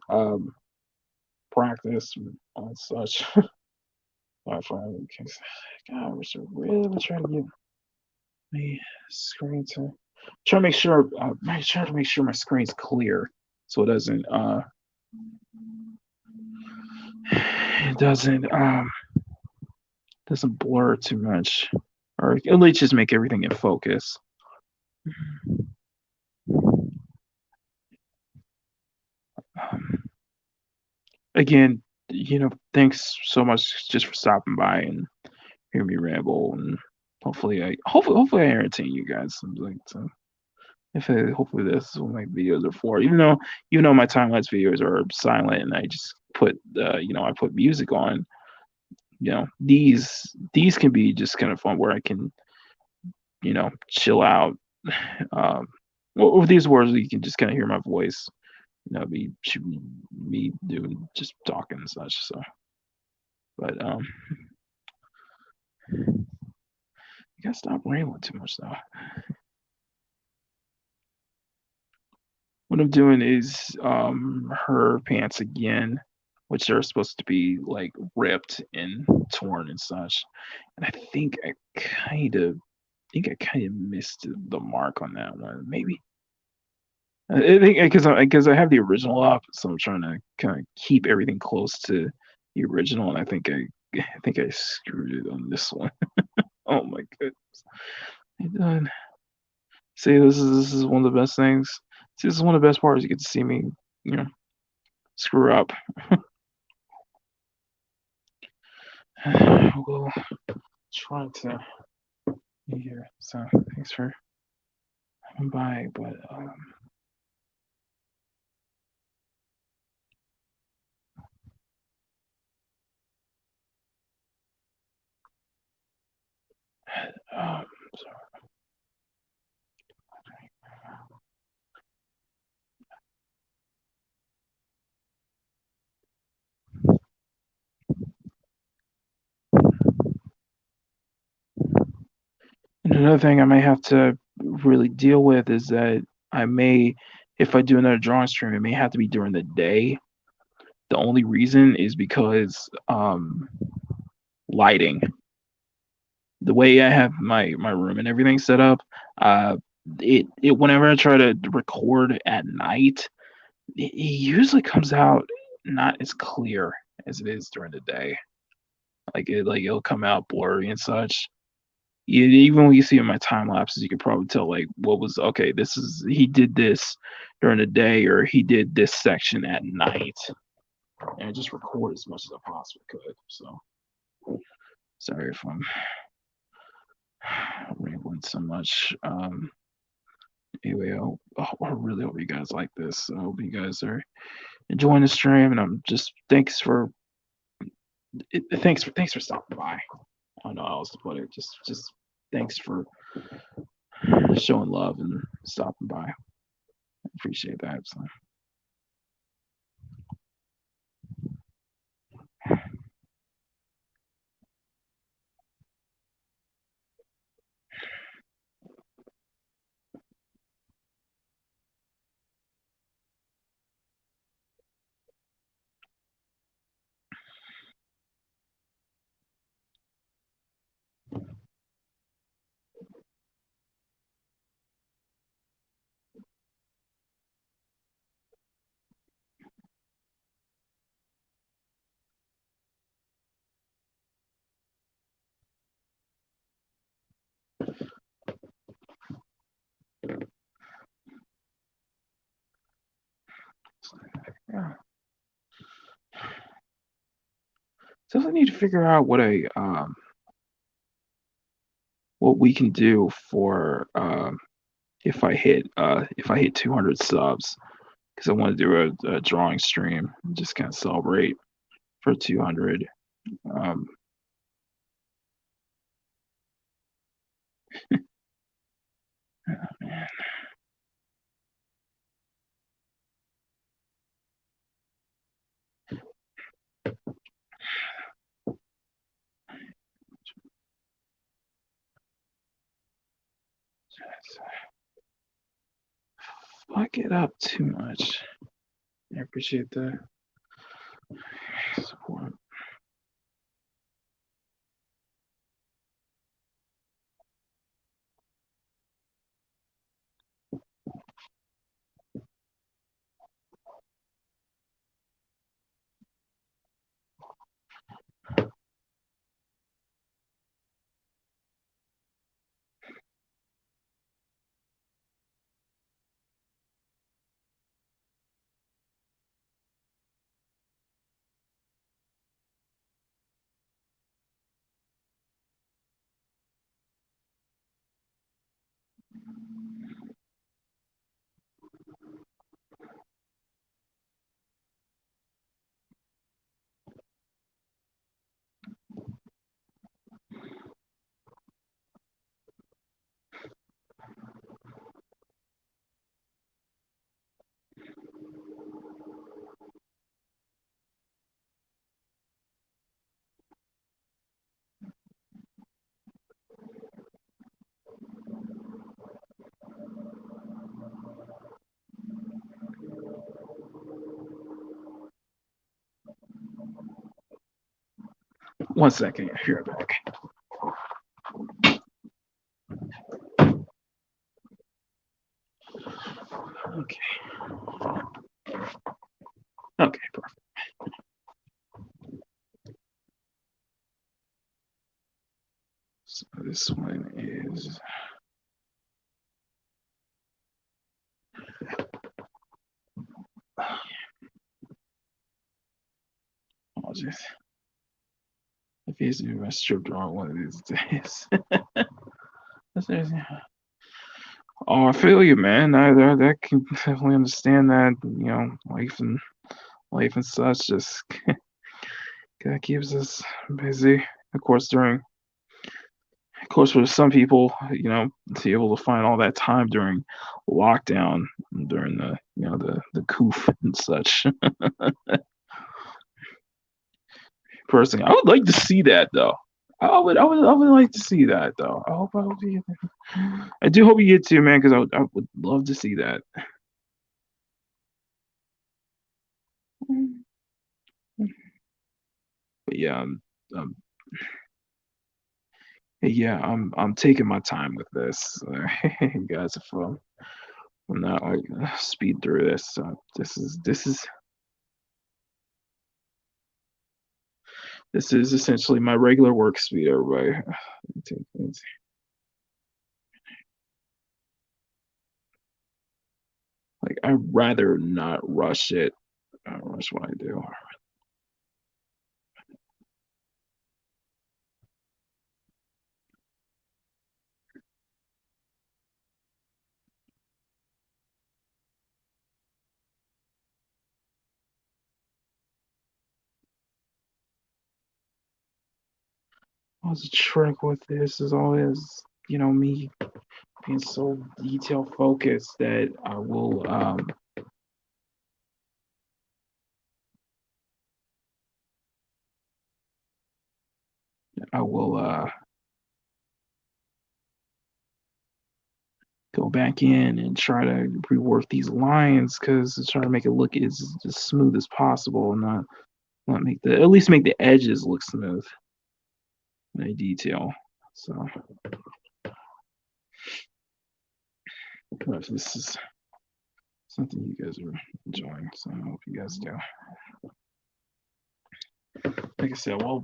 practice and all such. I find God, we're really trying to get my screen to try to make sure try to make sure my screen's clear so it doesn't blur too much, or at least just make everything in focus. Um, Again, thanks so much just for stopping by and hearing me ramble, and hopefully I entertain you guys. Like, so if hopefully this is what my videos are for. Even though my time lapse videos are silent and I just put I put music on. These can be just kind of fun where I can chill out. Um, with these words, you can just kind of hear my voice. Be me doing just talking and such. So, but you gotta stop rambling too much though. What I'm doing is her pants again, which are supposed to be like ripped and torn and such. And I kind of missed the mark on that one. Maybe I think because I have the original up, so I'm trying to kind of keep everything close to the original, and I think I screwed it on this one. Oh my goodness! I done. See, this is one of the best things. See, this is one of the best parts. You get to see me, you know, screw up. We'll try to be here. So thanks for coming by, but um, and another thing I may have to really deal with is that I may, if I do another drawing stream, it may have to be during the day. The only reason is because lighting. The way I have my room and everything set up, uh, it whenever I try to record at night, it usually comes out not as clear as it is during the day. It'll come out blurry and such. Even when you see in my time lapses, you could probably tell like what was okay. This is he did this during the day, or he did this section at night, and I just record as much as I possibly could. So sorry if I'm rambling so much. Anyway, I really hope you guys like this. I hope you guys are enjoying the stream, and I'm just thanks for stopping by. I don't know how else to put it. Just thanks for showing love and stopping by. I appreciate that. So. So I need to figure out what we can do for if I hit 200 subs, because I want to do a drawing stream, just kind of celebrate for 200. Um, oh, man. Fuck it up too much. I appreciate the support. One second, here back. Okay. Okay, perfect. So this one is apologies. If he's doing my strip drawing one of these days. Oh, I feel you, man. I can definitely understand that. You know, life and such just keeps us busy. Of course, for some people, you know, to be able to find all that time during lockdown, during the coof and such. Personally, I would like to see that though. I would like to see that though. I do hope you get to, man, because I would love to see that. But yeah, um, yeah, I'm taking my time with this, guys. If I'm not like speed through this, this is essentially my regular work speed, everybody. Like I'd rather not rush it. Rush what I do. Always a trick with this is always, you know, me being so detail focused that I will go back in and try to rework these lines because try to make it look as smooth as possible and not make at least make the edges look smooth. Any detail. So this is something you guys are enjoying. So I hope you guys do. Like I said, we'll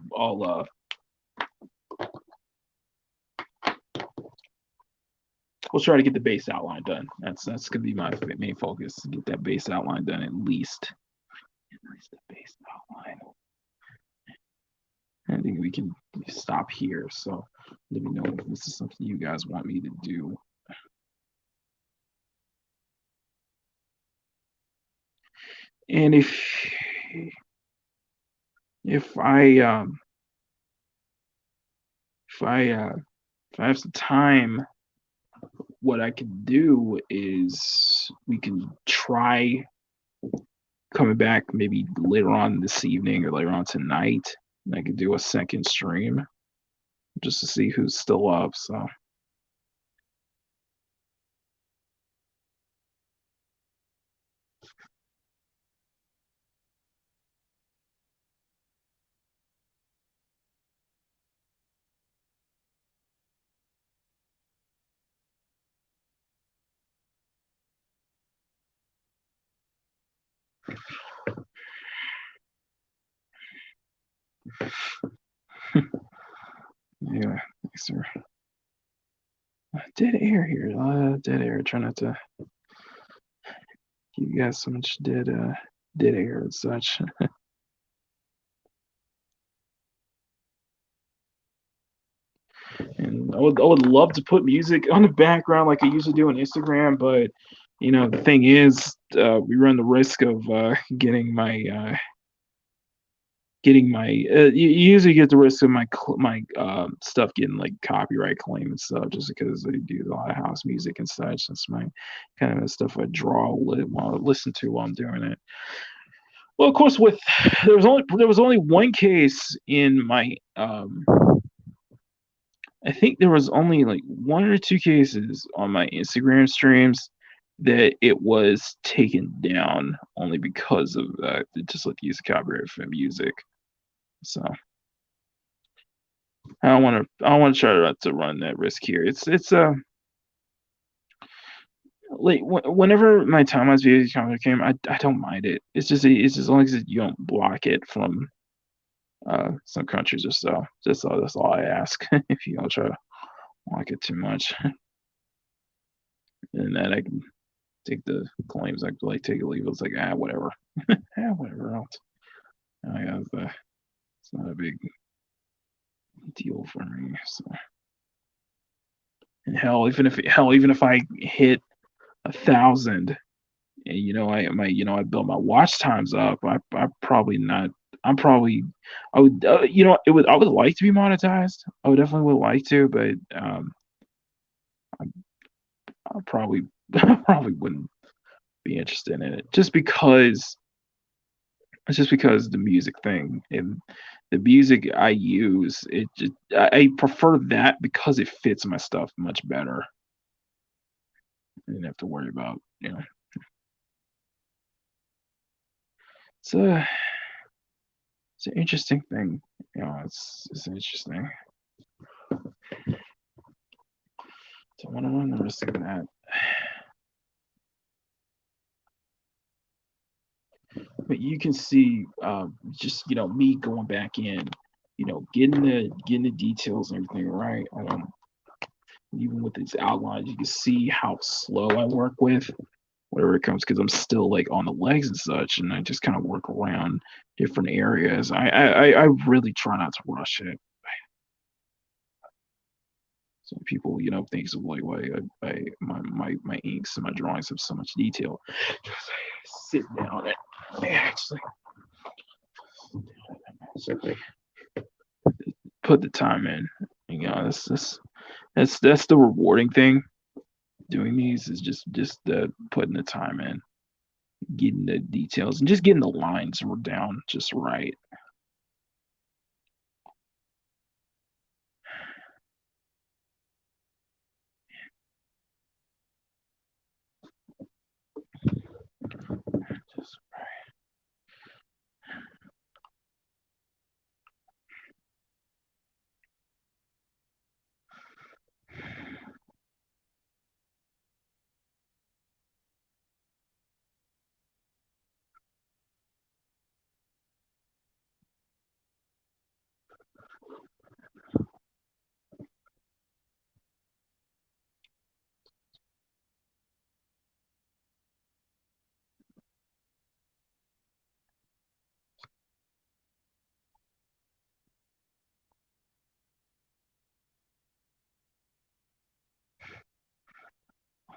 try to get the base outline done. That's gonna be my main focus. Get that base outline done at least. Where's the base outline? I think we can stop here. So let me know if this is something you guys want me to do. And if I if I if I have some time, what I can do is we can try coming back maybe later on this evening or later on tonight. And I could do a second stream just to see who's still up. So yeah, thanks, sir. Dead air here. Dead air. Try not to give you guys so much dead air and such. And I would love to put music on the background like I usually do on Instagram, but the thing is, we run the risk of you usually get the risk of my stuff getting like copyright claim and stuff just because I do a lot of house music and such. That's my kind of stuff I listen to while I'm doing it. Well, of course, there was only one case in my I think there was only like one or two cases on my Instagram streams that it was taken down only because of just like use of copyright for music. So I don't want to try to run that risk here. It's like whenever my time on video comic came, I don't mind it. It's just as long as you don't block it from some countries or so. That's all I ask. If you don't try to block it too much, and then I can take the claims. I could like take a leave. It's like whatever, whatever else. I guess it's not a big deal for me. So and even if I hit 1,000, and I built my watch times up, I probably not. I'm probably I would I would like to be monetized. I would definitely would like to, but I probably I probably wouldn't be interested in it just because the music thing and the music I use I prefer that because it fits my stuff much better. I didn't have to worry about it's a it's an interesting thing. It's interesting. So I want to run the risk of that. But you can see just me going back in, getting the details and everything right. I don't even with these outlines, you can see how slow I work with whatever it comes because I'm still like on the legs and such, and I just kind of work around different areas. I really try not to rush it. So people, think of like why my inks and my drawings have so much detail. Just sit down and actually put the time in. That's the rewarding thing. Doing these is just putting the time in, getting the details, and just getting the lines down just right. Just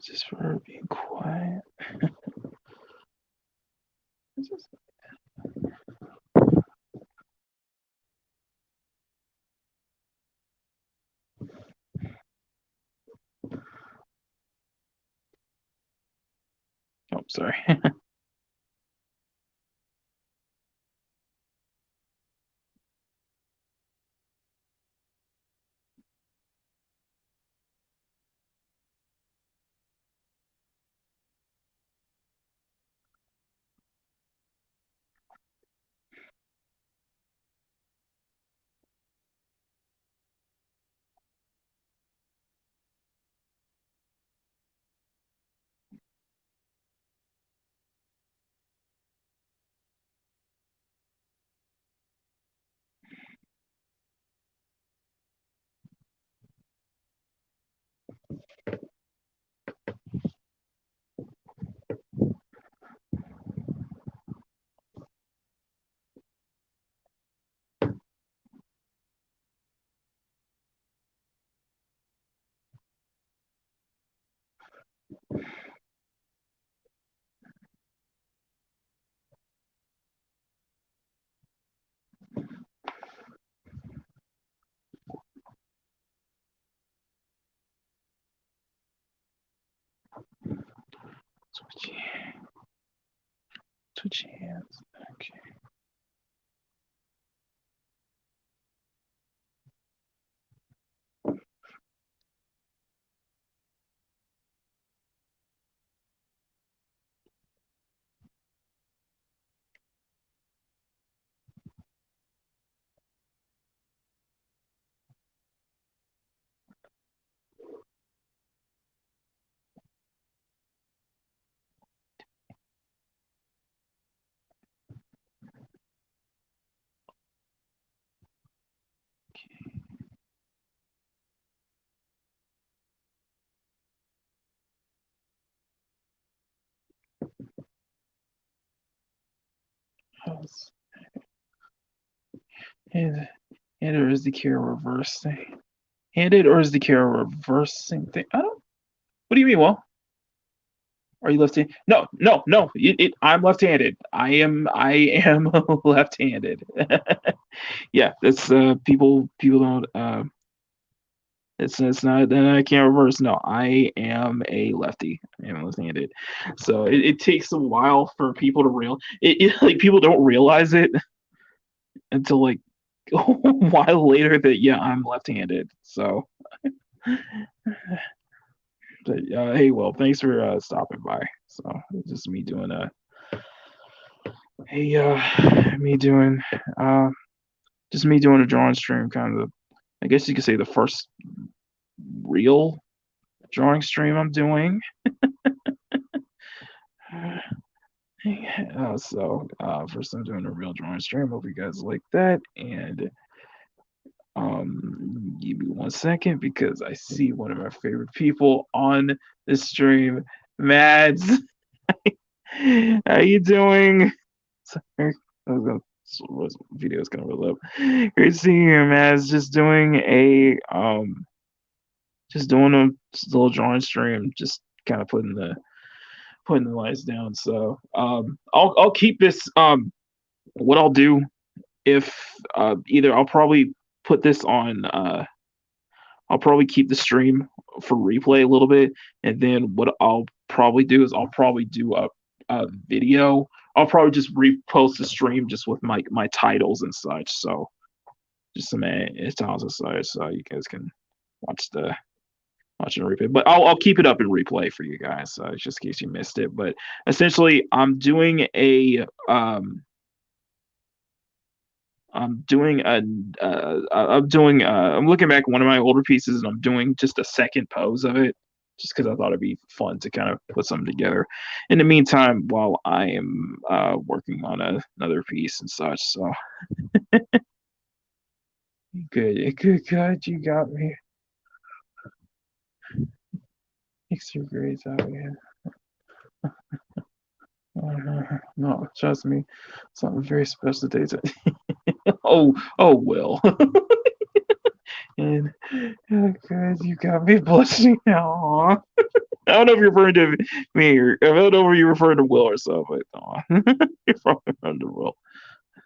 Just for her being quiet. Oh, sorry. Switch hands. Okay. And or is the camera reversing? Handed or is the camera reversing thing? I don't. What do you mean? Well, are you left-handed? No, no, no. I'm left-handed. I am left-handed. Yeah, that's people don't it's not that I can't reverse. No, I am a lefty. I am left-handed. So it takes a while for people to like people don't realize it until like a while later that yeah, I'm left-handed. So but hey, well, thanks for stopping by. So it's just me doing hey me doing uh just me doing a drawing stream, kind of. I guess you could say the first real drawing stream I'm doing. First time doing a real drawing stream. Hope you guys like that. And give me 1 second because I see one of my favorite people on the stream, Mads. How you doing? Sorry, video's gonna roll up. Great seeing you, Mads. Just doing a just a little drawing stream, just kind of putting the lights down. So I'll keep this. What I'll do if either I'll probably put this on. I'll probably keep the stream for replay a little bit, and then what I'll probably do is I'll probably do a video. I'll probably just repost the stream just with my titles and such. So just some titles and such, so you guys can watch the watching a replay. But I'll keep it up in replay for you guys, just in case you missed it. But essentially, I'm doing a I'm looking back at one of my older pieces and I'm doing just a second pose of it, just because I thought it'd be fun to kind of put something together. In the meantime, while I am working on another piece and such, so good, you got me. Extra grades out here. No, trust me, something very special today. Oh, Will. And oh, God, you got me blushing now. don't know if you're referring to me or I don't know if you're referring to Will or so, but you're probably referring to Will.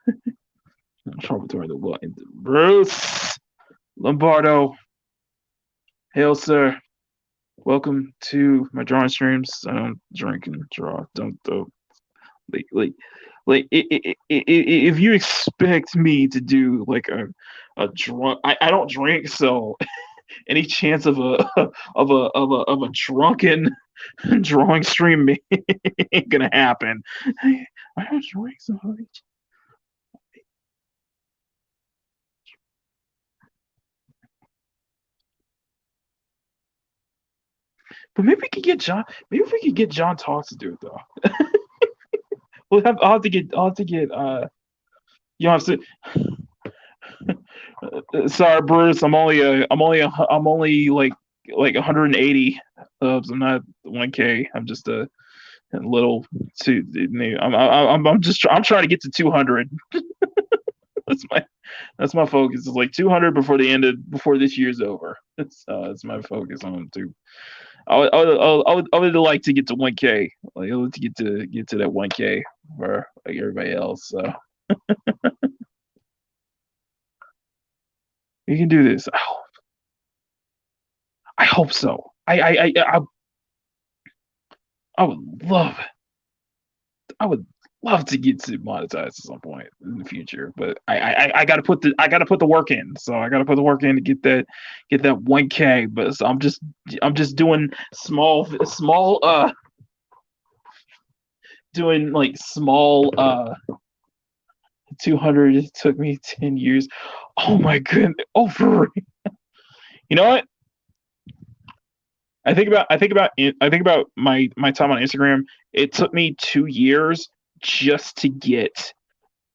I'm probably referring to Will. Bruce Lombardo, hail sir. Welcome to my drawing streams. I don't drink and draw. Don't like like if you expect me to do like a drunk, I don't drink, so any chance of a drunken drawing stream ain't gonna happen. I don't drink so much. But maybe we could get John. Maybe if we could get John Talks to do it though. I'll have to get. I'll have to get. You have to. Sorry, Bruce. I'm only like 180 subs. I'm not 1K. I'm just a little too. I'm trying to get to 200. That's my focus. It's like 200 before this year's over. That's my focus on too. I would like to get to 1K. Like I would like to get to that 1K for like everybody else. So you can do this. I hope so. I would love I would love to get to monetize at some point in the future, but I gotta put the work in. So I gotta put the work in to get that 1K. But so I'm just doing small doing like small 200. It took me 10 years. Oh my goodness. Oh, for you know what? I think about my time on Instagram. It took me 2 years just to get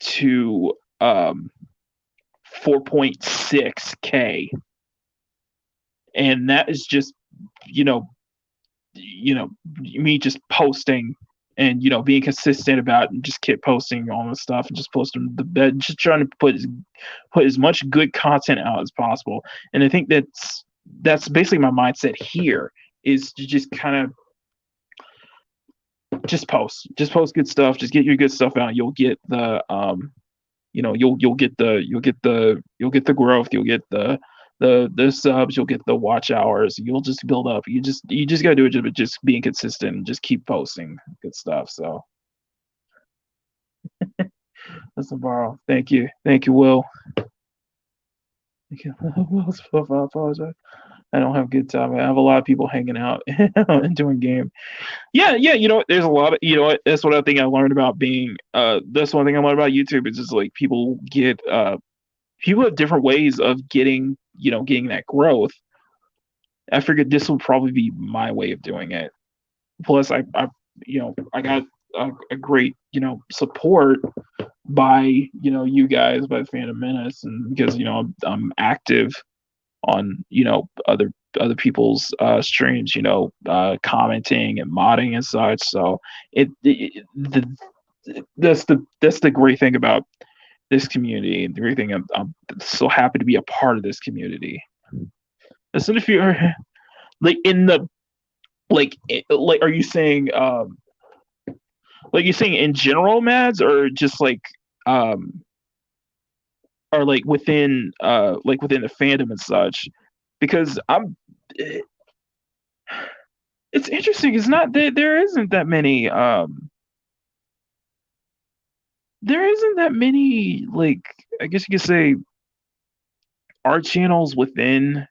to 4.6K, and that is just you know me just posting and being consistent about it and just keep posting all this stuff and just posting the bed, just trying to put as much good content out as possible. And I think that's basically my mindset here, is to just kind of just post good stuff, just get your good stuff out. You'll get the you'll get the growth, you'll get the subs, you'll get the watch hours, you'll just build up. You just gotta do it, just being consistent and just keep posting good stuff. So that's a borrow. Thank you, Will. Thank you. Will's profile. I apologize. I don't have a good time. I have a lot of people hanging out and doing game. Yeah. There's a lot of that's what I think I learned about being. That's one thing I learned about YouTube. Is just like people have different ways of getting that growth. I figured this would probably be my way of doing it. Plus, I got a great support by you guys, by Phantom Menace, and because I'm active on other people's streams, commenting and modding and such. So that's the great thing about this community, and the great thing I'm so happy to be a part of this community. Listen, if you're like in the like are you saying like you're saying in general, Mads, or just like or like within the fandom and such? Because it's interesting. It's not that there isn't that many like, I guess you could say, art channels within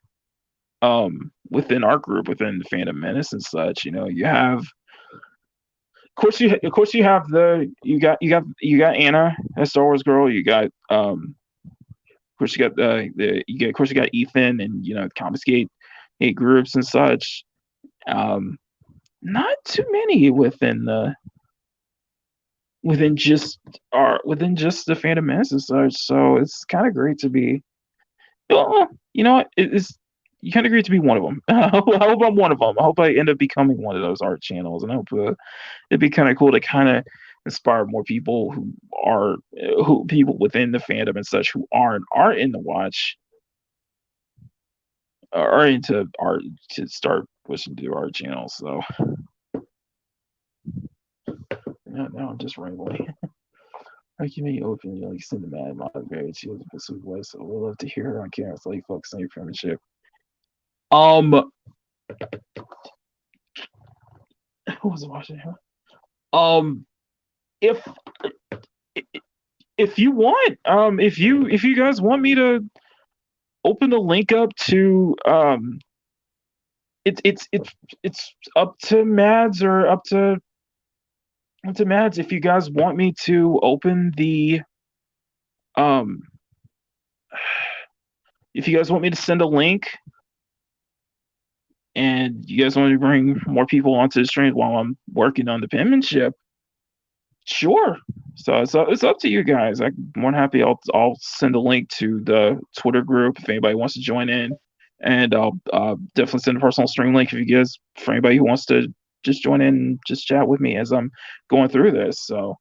our group, within the Phantom Menace and such. You have, of course you have you got Anna, a Star Wars girl. You got of course you got Ethan and Confiscate 8 groups and such. Not too many within just the Phantom Menace and such. So it's kind of great to be. Well, it's kind of great to be one of them. I hope I'm one of them. I hope I end up becoming one of those art channels, and I hope it'd be kind of cool to kind of inspire more people people within the fandom and such who aren't in the watch, are into art, to start pushing to our channel. So now I'm just rambling. I can be open, you like send the Mad Mamabear. She has a sweet voice, so we'd love to hear her on camera. So like focus on your premiership. Who was watching her? If if you want, if you guys want me to open the link up to it's up to Mads or up to Mads if you guys want me to open the if you guys want me to send a link and you guys want to bring more people onto the stream while I'm working on the penmanship, sure. So it's up to you guys. I'm more than happy. I'll send a link to the Twitter group if anybody wants to join in, and I'll definitely send a personal stream link if you guys for anybody who wants to just join in and just chat with me as I'm going through this. So,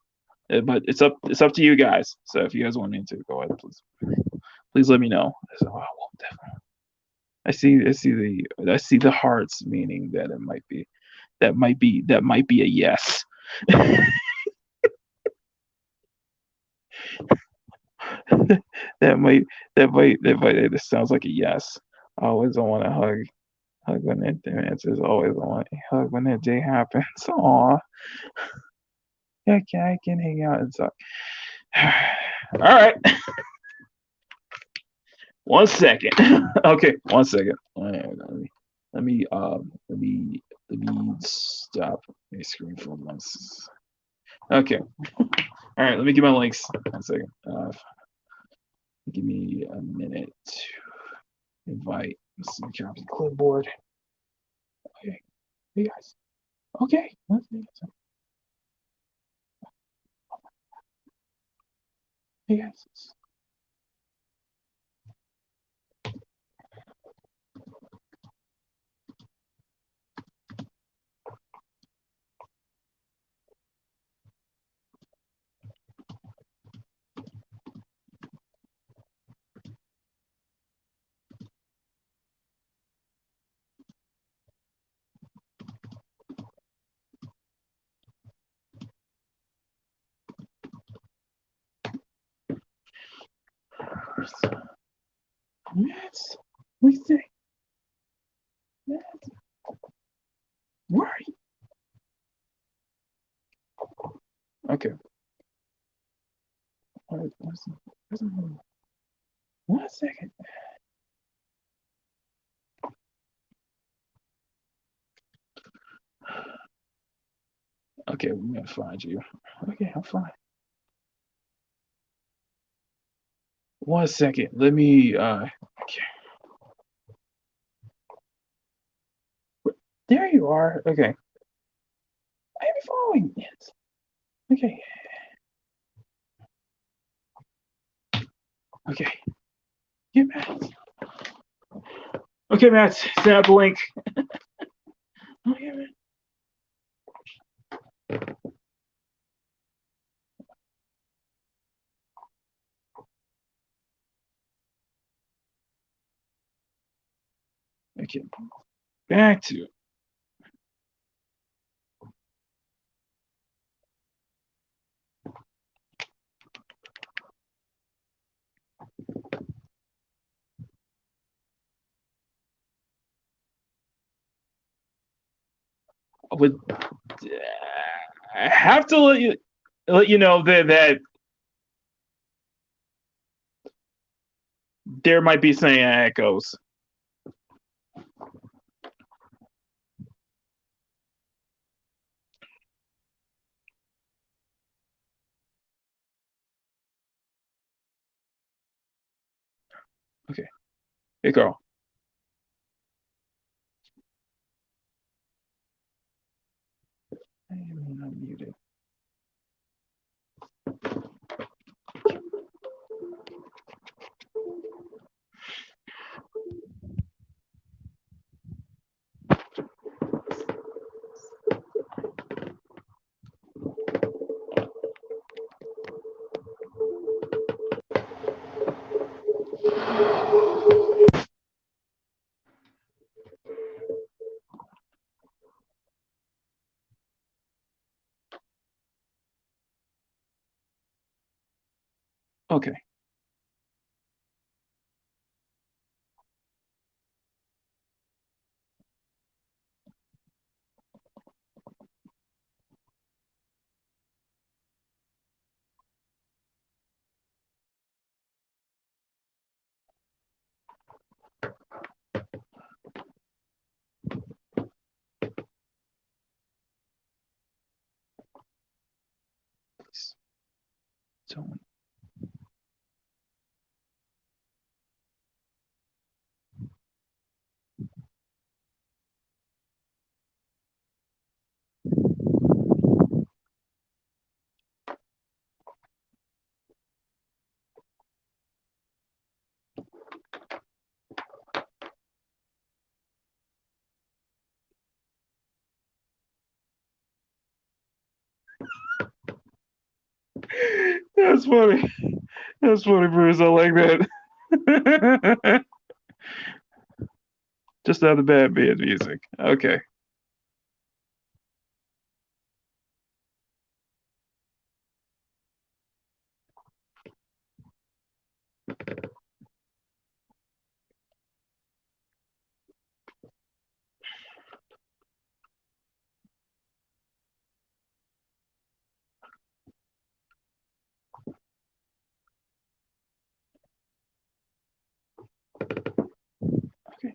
but it's up to you guys. So if you guys want me to go ahead, please let me know. So I will definitely. I see the hearts, meaning that that might be a yes. This sounds like a yes. I always don't want to hug when that answers. Always want to hug when that day happens. Aw, okay, I can hang out and talk. All right. 1 second. Okay, 1 second. Let me stop my screen for once. Okay. All right. Let me get my links. 1 second. Give me a minute to invite. Let's see, copy clipboard. Okay. Hey guys. Okay. Hey guys. Mads, what do you think? Mads, where are you? Okay. One second. Okay, we're gonna find you. Okay, I'm fine. 1 second. Let me okay. There you are. Okay. I am following. Yes. Okay. Okay. Get Matt. Okay, Matt. Send out the link. Okay, man. Okay. Back to it. With I have to let you know that there might be some echoes. Okay. Hey, Carl. I am not muted. Okay. Please don't. That's funny. That's funny, Bruce. I like that. Just not the bad music. Okay. Okay.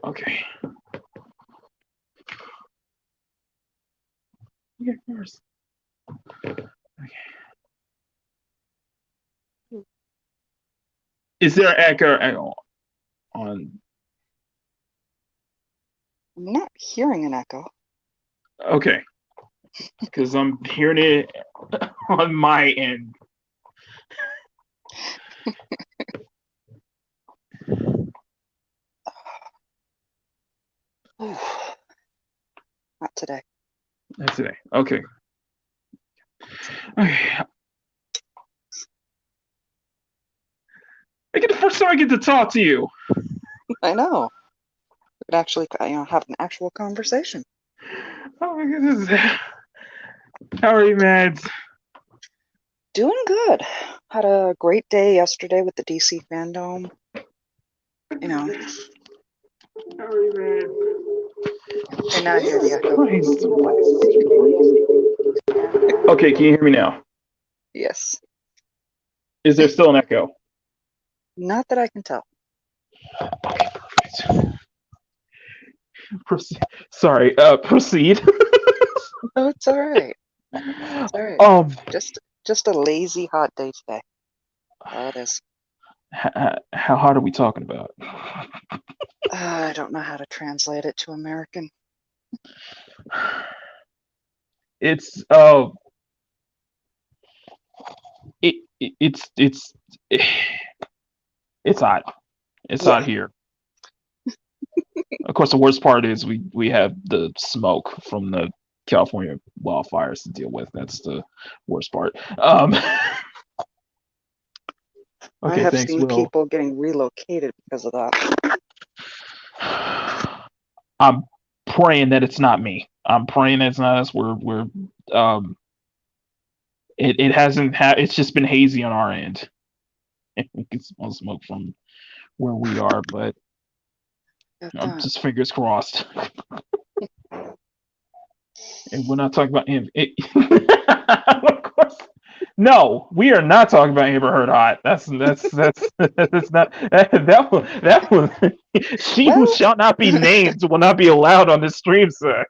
Okay. Okay, first. Okay. Is there echo on? I'm not hearing an echo. Okay. Because I'm hearing it on my end. Not today. Not today. Okay. Okay. I get the first time I get to talk to you. I know. We could actually, have an actual conversation. Oh my goodness. How are you, Mads? Doing good. Had a great day yesterday with the DC fandom. How are you, Mads? And now I hear the echo. Okay, can you hear me now? Yes. Is there still an echo? Not that I can tell. Okay, perfect. Sorry, proceed. No, it's all right. It's all right. Just a lazy hot day today. All it is. How hard are we talking about? I don't know how to translate it to American. It's it's it's hot. It's Yeah. hot here. Of course, the worst part is we have the smoke from the California wildfires to deal with. That's the worst part. I Okay, have thanks, seen Will. people getting relocated because of that. I'm praying that it's not me. I'm praying it's not us. We're um it hasn't it's just been hazy on our end. We can smell smoke from where we are, but I'm just fingers crossed. And we're not talking about him. Of course, no, we are not talking about Amber Heard hot. That's that's not that was she who Well, shall not be named will not be allowed on this stream, sir.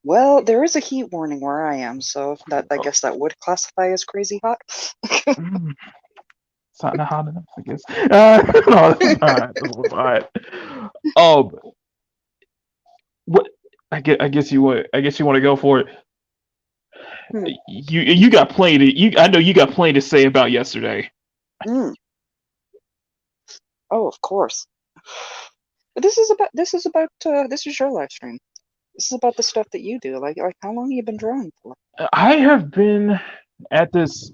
well, there is a heat warning where I am, so that I guess that would classify as crazy hot. Mm, it's not hot enough, I guess. No, it's not. It's hot. Oh, what? I guess you would. I guess you want to go for it. Hmm. You got plenty to you. I know you got plenty to say about yesterday. Mm. Oh, of course. But this is your live stream. This is about the stuff that you do. Like how long have you been drawing for? I have been at this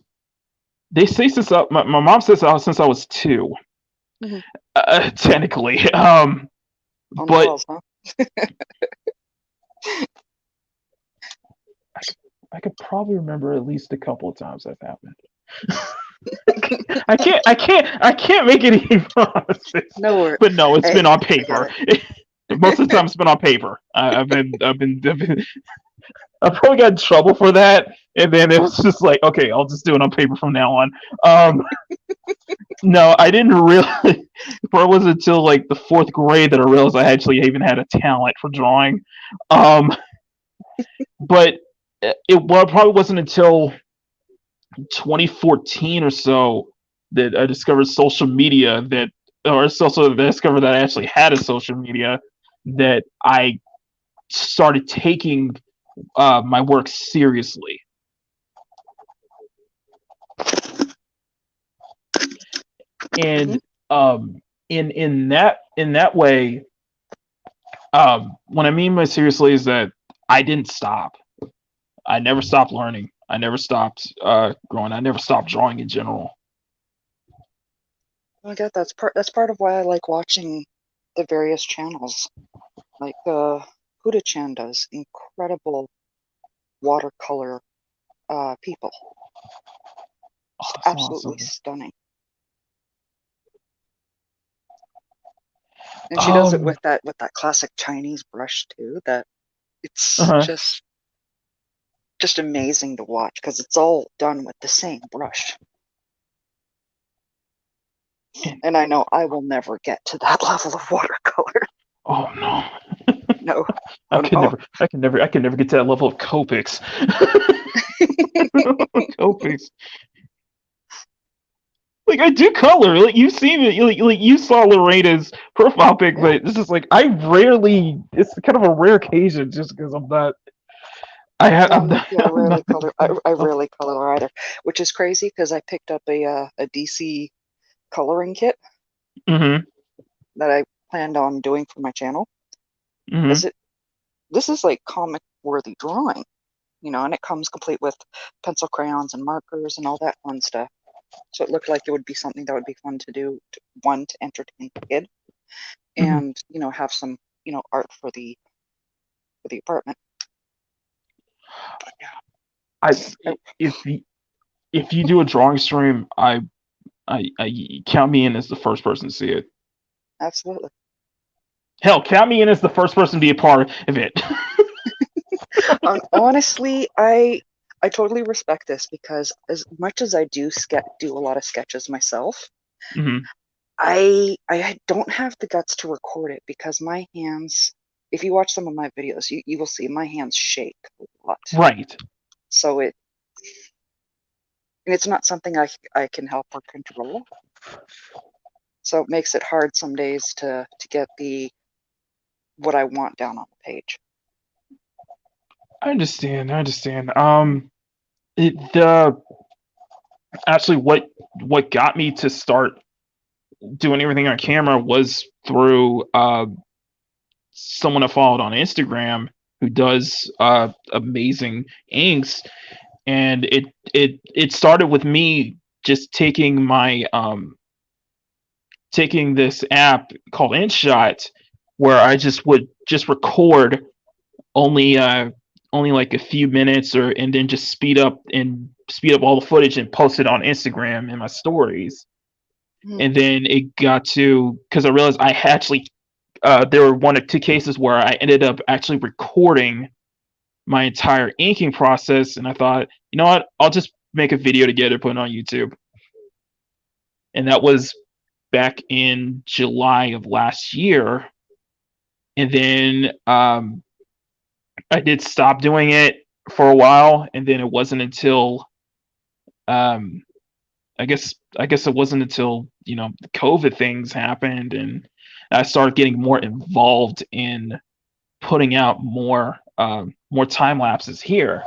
they say since my mom says since I was 2, Mm-hmm. technically. On the But balls, huh? I could probably remember at least a couple of times that happened. I can't make any promises. No worries. But no, it's Hey, been on I get paper. it. Most of the time, it's been on paper. I probably got in trouble for that, and then it was just like, okay, I'll just do it on paper from now on. Um, no, I didn't really. It wasn't until like the 4th grade that I realized I actually even had a talent for drawing. Um, but probably wasn't until 2014 or so that I discovered social media that, or also that I discovered that I actually had a social media, that I started taking my work seriously. Mm-hmm. And in that way, what I mean by seriously is that I didn't stop. I never stopped learning. I never stopped growing. I never stopped drawing in general. I get that's part of why I like watching the various channels. Like Huda-chan does incredible watercolor people. Just absolutely Awesome. stunning. And she does it Um. with that classic Chinese brush too, that it's Uh-huh. just amazing to watch because it's all done with the same brush. And I know I will never get to that level of watercolor. Oh no. No. I Oh could no. never. I could never get to that level of Copics. Copics. Like I do color. Like you've seen it. Like you saw Lorena's profile pic, Yeah. but it's just like I rarely. It's kind of a rare occasion, just because I'm not. Yeah, I'm not. I I'm rarely not. color. I rarely color either, which is crazy because I picked up a DC coloring kit Mm-hmm. that I planned on doing for my channel. Mm-hmm. Is it? This is like comic worthy drawing, and it comes complete with pencil, crayons, and markers and all that fun stuff. So it looked like it would be something that would be fun to do. To entertain the kid, Mm-hmm. and have some art for the apartment. But I yeah, if you do a drawing stream, I count me in as the first person to see it. absolutely. Hell, count me in as the first person to be a part of it. Honestly, I totally respect this because as much as I do a lot of sketches myself, Hmm. I don't have the guts to record it because my hands. If you watch some of my videos, you will see my hands shake a lot. Right. So and it's not something I can help or control. So it makes it hard some days to get what I want down on the page. I understand. I understand. The actually what got me to start doing everything on camera was through someone I followed on Instagram who does amazing inks, and it started with me just taking this app called InShot, where I just would just record only only like a few minutes, or and then just speed up all the footage and post it on Instagram in my stories. Mhm. And then it got to, because I realized I actually there were 1 or 2 cases where I ended up actually recording my entire inking process, and I thought, you know what, I'll just make a video together, put it on YouTube. And that was back in July of last year. And then I did stop doing it for a while, and then it wasn't until um, I guess it wasn't until the COVID things happened, and I started getting more involved in putting out more time lapses here.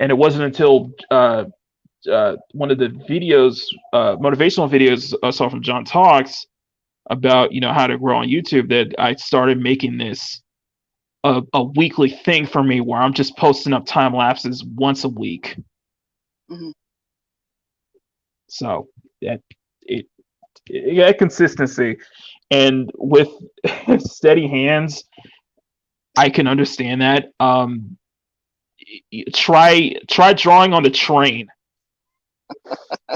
And it wasn't until one of the videos, motivational videos I saw from John Talks about how to grow on YouTube, that I started making this a weekly thing for me, where I'm just posting up time lapses once a week. Mhm. So that it, it consistency, and with steady hands, I can understand that. Try drawing on the train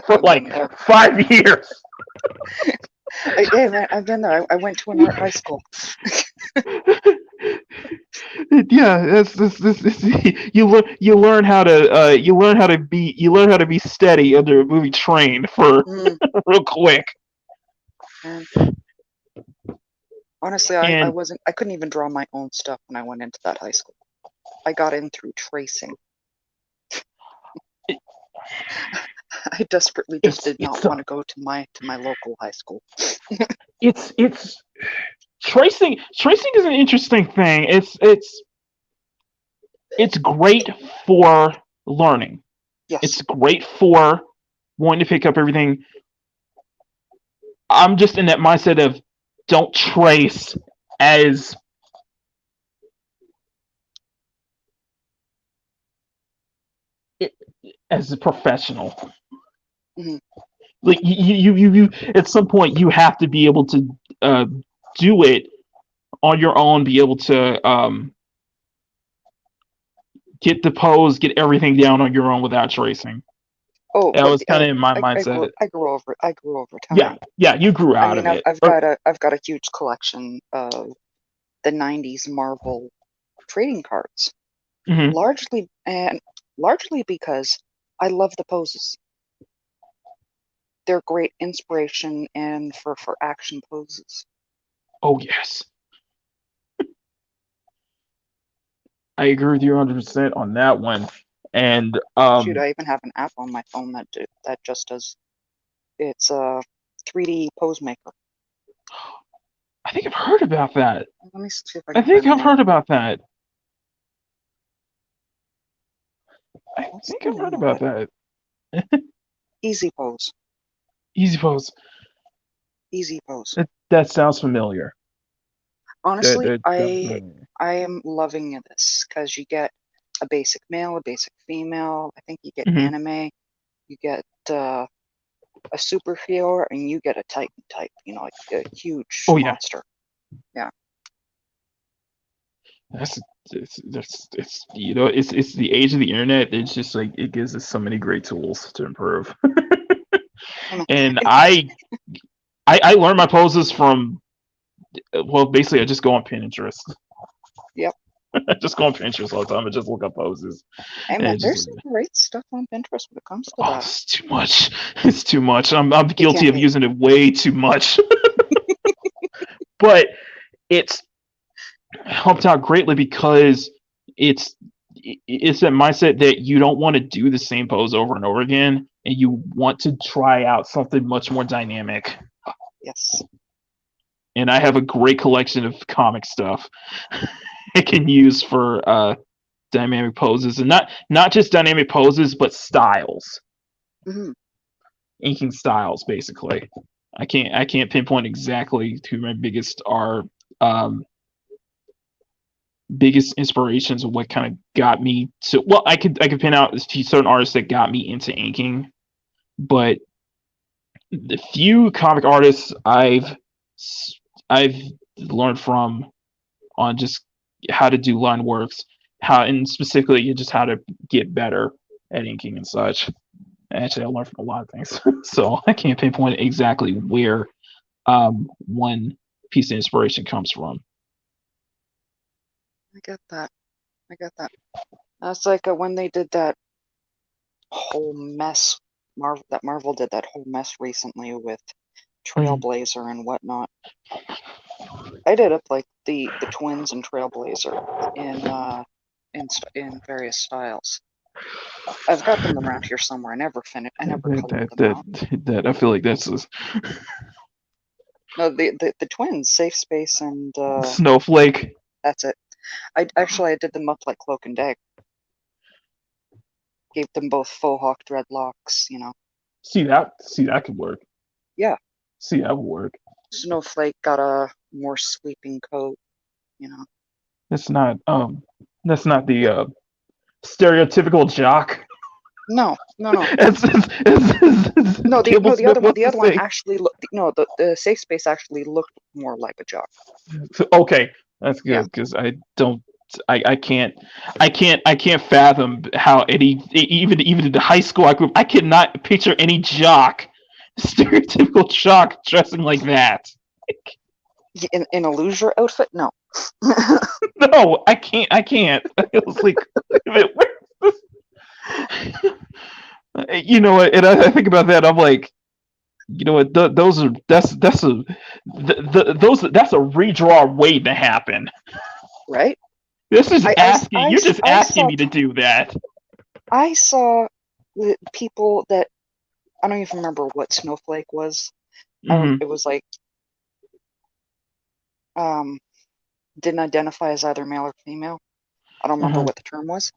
for I've been like there. 5 years. I've been there. I went to an art high school. Yeah, you learn how to you learn how to be steady under a movie train for Mm, real quick. and honestly, And I couldn't even draw my own stuff when I went into that high school. I got in through tracing. it, I desperately just did it's not want to go to my local high school. it's tracing is an interesting thing. It's great for learning. Yes. It's great for wanting to pick up everything. I'm just in that mindset of don't trace as as a professional. Hmm. Like you at some point you have to be able to uh, do it on your own, be able to get the pose, get everything down on your own without tracing. Oh, That but was kind of in my mindset. I grew over it. I grew over Yeah, time. yeah, you grew I out mean, of it. Or, I've got a huge collection of the 90s Marvel trading cards, mhm. largely and largely because I love the poses. They're great inspiration and for action poses. Oh yes, I agree with you 100% on that one. And Shoot, I even have an app on my phone that just does it's a 3D pose maker. I think I've heard about that. Let me see if I I can find think the I've name. heard about that. I What's think the I've name heard of about it? that. Easy pose. Easy pose. Easy pose. That sounds familiar. Honestly, That sounds familiar. I am loving this because you get a basic male, a basic female. I think you get Hmm. anime, you get a superhero, and you get a Titan type. You know, like a huge Oh yeah, monster. Yeah, that's it's it's the age of the internet. It's just like it gives us so many great tools to improve. I mean, And it, I learn my poses from well, basically I just go on Pinterest. yep. I just go on Pinterest all the time and just look up poses Hey man, and just there's some great stuff on Pinterest when it comes to oh, that. it's too much. It's too much. I'm You guilty can't of hate. using it way too much, but it's helped out greatly because it's it's that mindset that you don't want to do the same pose over and over again, and you want to try out something much more dynamic. Yes. And I have a great collection of comic stuff I can use for dynamic poses, and not just dynamic poses, but styles, Hmm. inking styles, basically. I can't pinpoint exactly who my um, biggest inspirations of what kind of got me to well I could pin out a few certain artists that got me into inking, but the few comic artists I've learned from on just how to do line works, how and specifically just how to get better at inking and such. Actually, I learned from a lot of things, so I can't pinpoint exactly where one piece of inspiration comes from. I get that. I get that. That's like when they did that whole mess. Marvel did that whole mess recently with Mhm. Trailblazer and whatnot. I did up like the twins and Trailblazer in in various styles. I've got them around here somewhere. I never colored them out. That I feel like that's a No, the twins, Safe Space and snowflake. that's it. I did them up like Cloak and Dagger. Gave them both faux hawk dreadlocks. You know. See that could work. Yeah. See that would work. Snowflake got a more sweeping coat. You know. That's not that's not the stereotypical jock. No. No, Campbell the Smith other one. wants The to other one say. actually looked. No, the safe space actually looked more like a jock. Okay, that's Yeah. good because I don't. I can't fathom how any even in the high school I grew up. I cannot picture any jock, stereotypical jock dressing like that. In a loser outfit? No. No, I can't. I can't. I was like, wait a minute, where's this? You know what? And I think about that. I'm like, you know what? Those are that's a redraw waiting to happen. Right? This is I, I, asking. I, You're just I asking saw me to do that. I saw the people that I don't even remember what snowflake was. Hmm. It was like um didn't identify as either male or female. I don't remember Uh-huh. what the term was.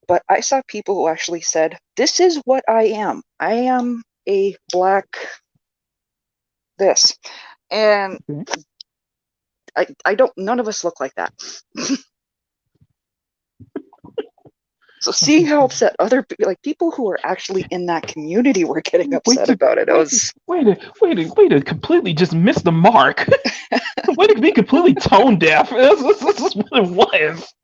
But I saw people who actually said, "This is what I am. I am a black this." And Okay. I don't none of us look like that. So seeing how upset other like people who are actually in that community were getting Wait upset to about it, I wait to was wait to completely just miss the mark. Way to be completely tone deaf. This is what it was.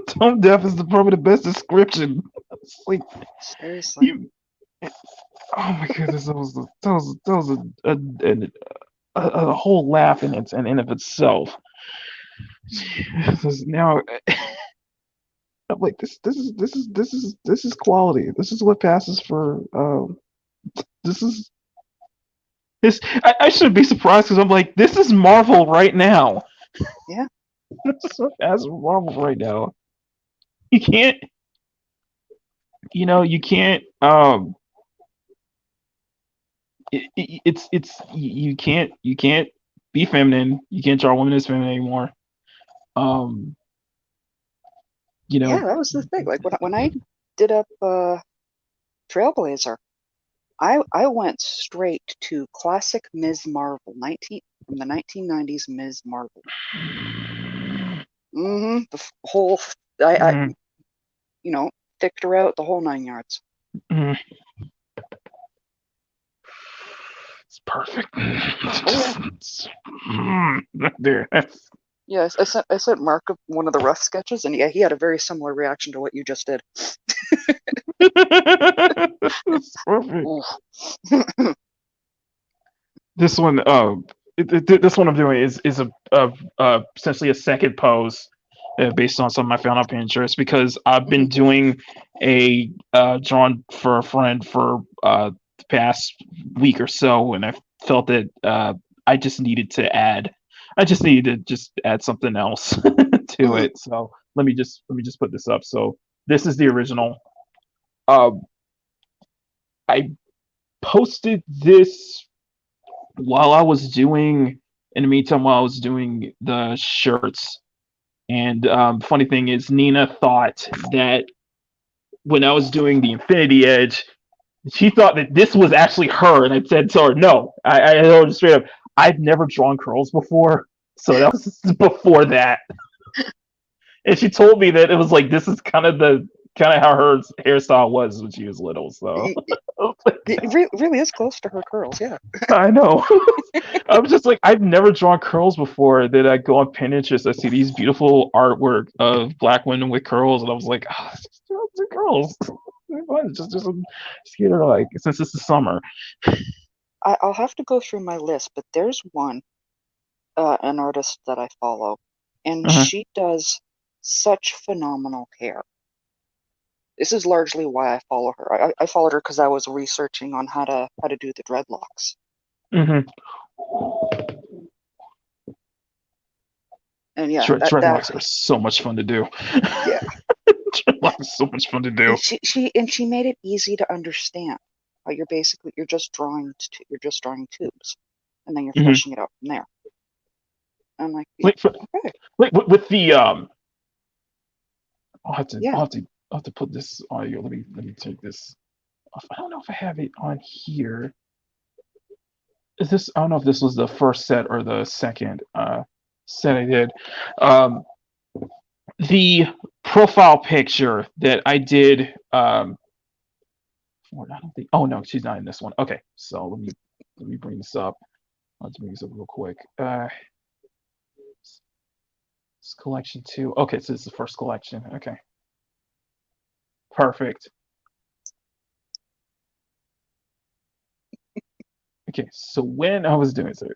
Tone deaf is probably the best description. It's like seriously. you. Oh my goodness, that was a whole laugh in its and in of itself. Now I'm like this is quality. This is what passes for this is this. I shouldn't be surprised because I'm like this is Marvel right now. Yeah. This is what passes for Marvel right now. You can't, you can't. It's you can't be feminine. You can't draw women as feminine anymore. Um, you Yeah, know, that was the thing. Like when I did up Trailblazer, I went straight to classic Ms. Marvel, 19 from the 1990s Ms. Marvel. The whole I mm, thicked her out the whole 9 yards. mm, it's perfect. Oh yeah. There. Yes, I sent Mark one of the rough sketches, and yeah, he had a very similar reaction to what you just did. It's perfect. Oof. This one, this one I'm doing is essentially a second pose based on something I found on Pinterest because I've been Mhm. doing a drawn for a friend for the past week or so, and I felt that I just needed to add, I just needed to just add something else to Mhm. it. So let me just put this up. So this is the original. Uh, I posted this while I was doing in the meantime while I was doing the shirts. And funny thing is, Nina thought that when I was doing the Infinity Edge, she thought that this was actually her, and I said to her, "No, I told her straight up, I've never drawn curls before, so that was before that." And she told me that it was like this is kind of how her hairstyle was when she was little. So It, really is close to her curls, yeah. I know. I was just like, I've never drawn curls before. Then I go on Pinterest, I see these beautiful artwork of black women with curls, and I was like, oh, just draw some curls. Just get her like since this is summer. I'll have to go through my list, but there's one, an artist that I follow, and Uh-huh. she does such phenomenal hair. This is largely why I follow her. I followed her because I was researching on how to do the dreadlocks. Mm-hmm. And yeah, that Dreadlocks are so much fun to do. yeah. Dreadlocks are so much fun to do. And she made it easy to understand. You're just drawing tubes, and then you're Mm-hmm. fleshing it out from there. I'm like, yeah, Like, okay, like with the yeah. I'll have to put this audio. Let me take this off. I don't know if I have it on here. Is this? I don't know if this was the first set or the second set I did. Um, the profile picture that I did. I don't think. Oh no, she's not in this one. Okay, so let me bring this up. Let's bring this up real quick. It's collection 2. Okay, so this is the first collection. Okay, perfect. Okay, so when I was doing so,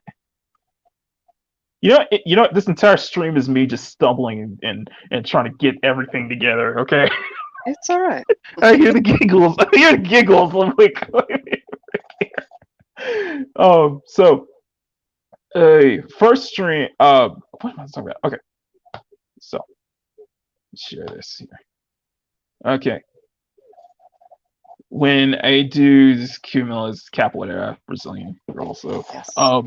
you know, this entire stream is me just stumbling and trying to get everything together. Okay, It's all right. I hear the giggles. I hear the giggles. I'm like, so first stream. What am I talking about? Okay, so let's share this here. Okay, when I do this cumulus capoeira Brazilian girl, so Yes. I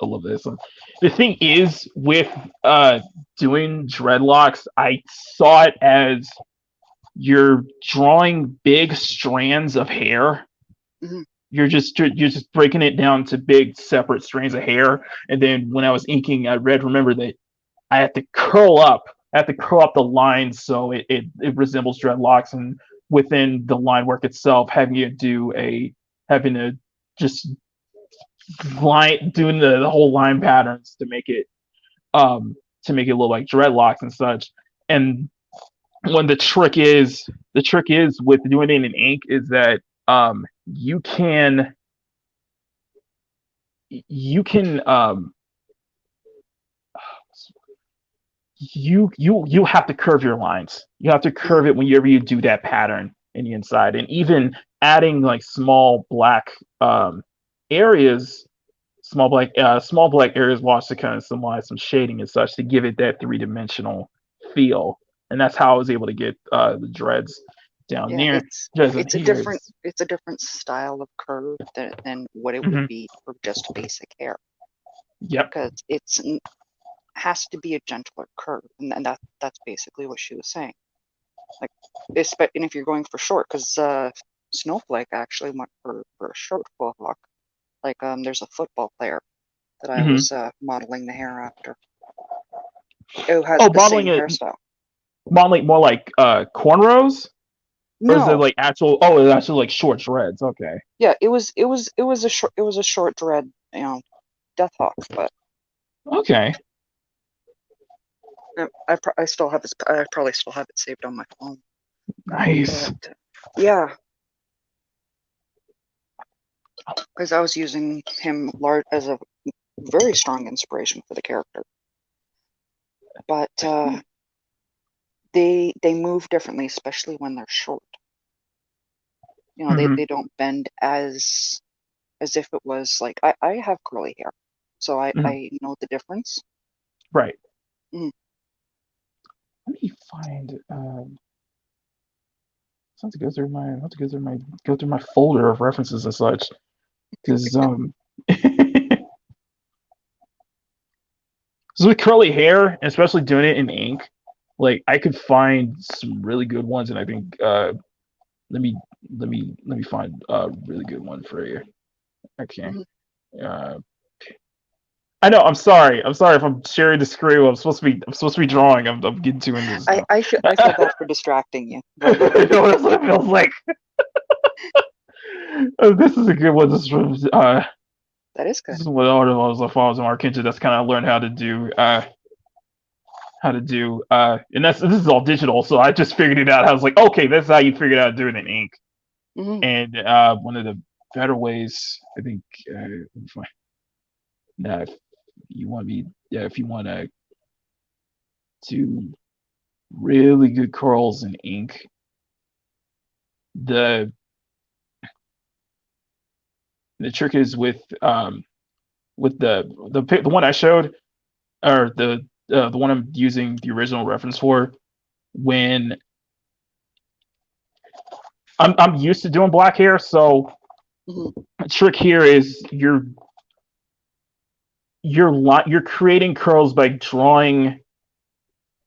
love this. The thing is with doing dreadlocks, I saw it as you're drawing big strands of hair. Mhm. You're just breaking it down to big separate strands of hair, and then when I was inking, I remember that I had to curl up. I have to curl up the lines so it resembles dreadlocks, and within the line work itself, having to just doing the whole line patterns to make it look like dreadlocks and such. And when the trick is with doing it in ink is that you can you can you have to curve your lines. You have to curve it whenever you do that pattern in the inside, and even adding like areas, small black areas, will also kind of symbolize some shading and such to give it that 3-dimensional feel. And that's how I was able to get the dreads down Yeah, there. Just it's a here. different style of curve than what it would Mhm. be for just basic hair, Yep. because has to be a gentler curve, and that's basically what she was saying. Like, and if you're going for short, because Snowflake actually went for a short full hawk. Like, there's a football player that I Mhm. was modeling the hair after, who has Oh, the same modeling it hairstyle. more like cornrows, or is it No, like actual? Oh, it's actually like short dreads. Okay. yeah, it was a short dread, death hawk, but Okay. I still have I probably still have it saved on my phone. Nice. But yeah, because I was using him as a very strong inspiration for the character. But they move differently, especially when they're short. Mhm. They don't bend as if it was like I have curly hair, so Mhm. I know the difference. Right. Mm. Let me find. I have to go through my folder of references and such, because so with curly hair, especially doing it in ink, like I could find some really good ones, and I think let me let me find a really good one for you. Okay. Mhm. Uh, I know. I'm sorry. I'm sorry if I'm sharing the screen. I'm supposed to be drawing. I'm getting too into this now. I feel bad for distracting you, but I know that's what it feels like. This is a good one. This is from that is good. this is what I was like when I was in Arkansas. That's kind of learned how to do and this is all digital, so I just figured it out. I was like, okay, that's how you figured out doing it in ink. Hmm. And one of the better ways, I think, if you want to be, yeah, if you want to do really good curls in ink, the trick is with the one I showed, or the one I'm using the original reference for. When I'm used to doing black hair, so Hmm. the trick here is you're creating curls by drawing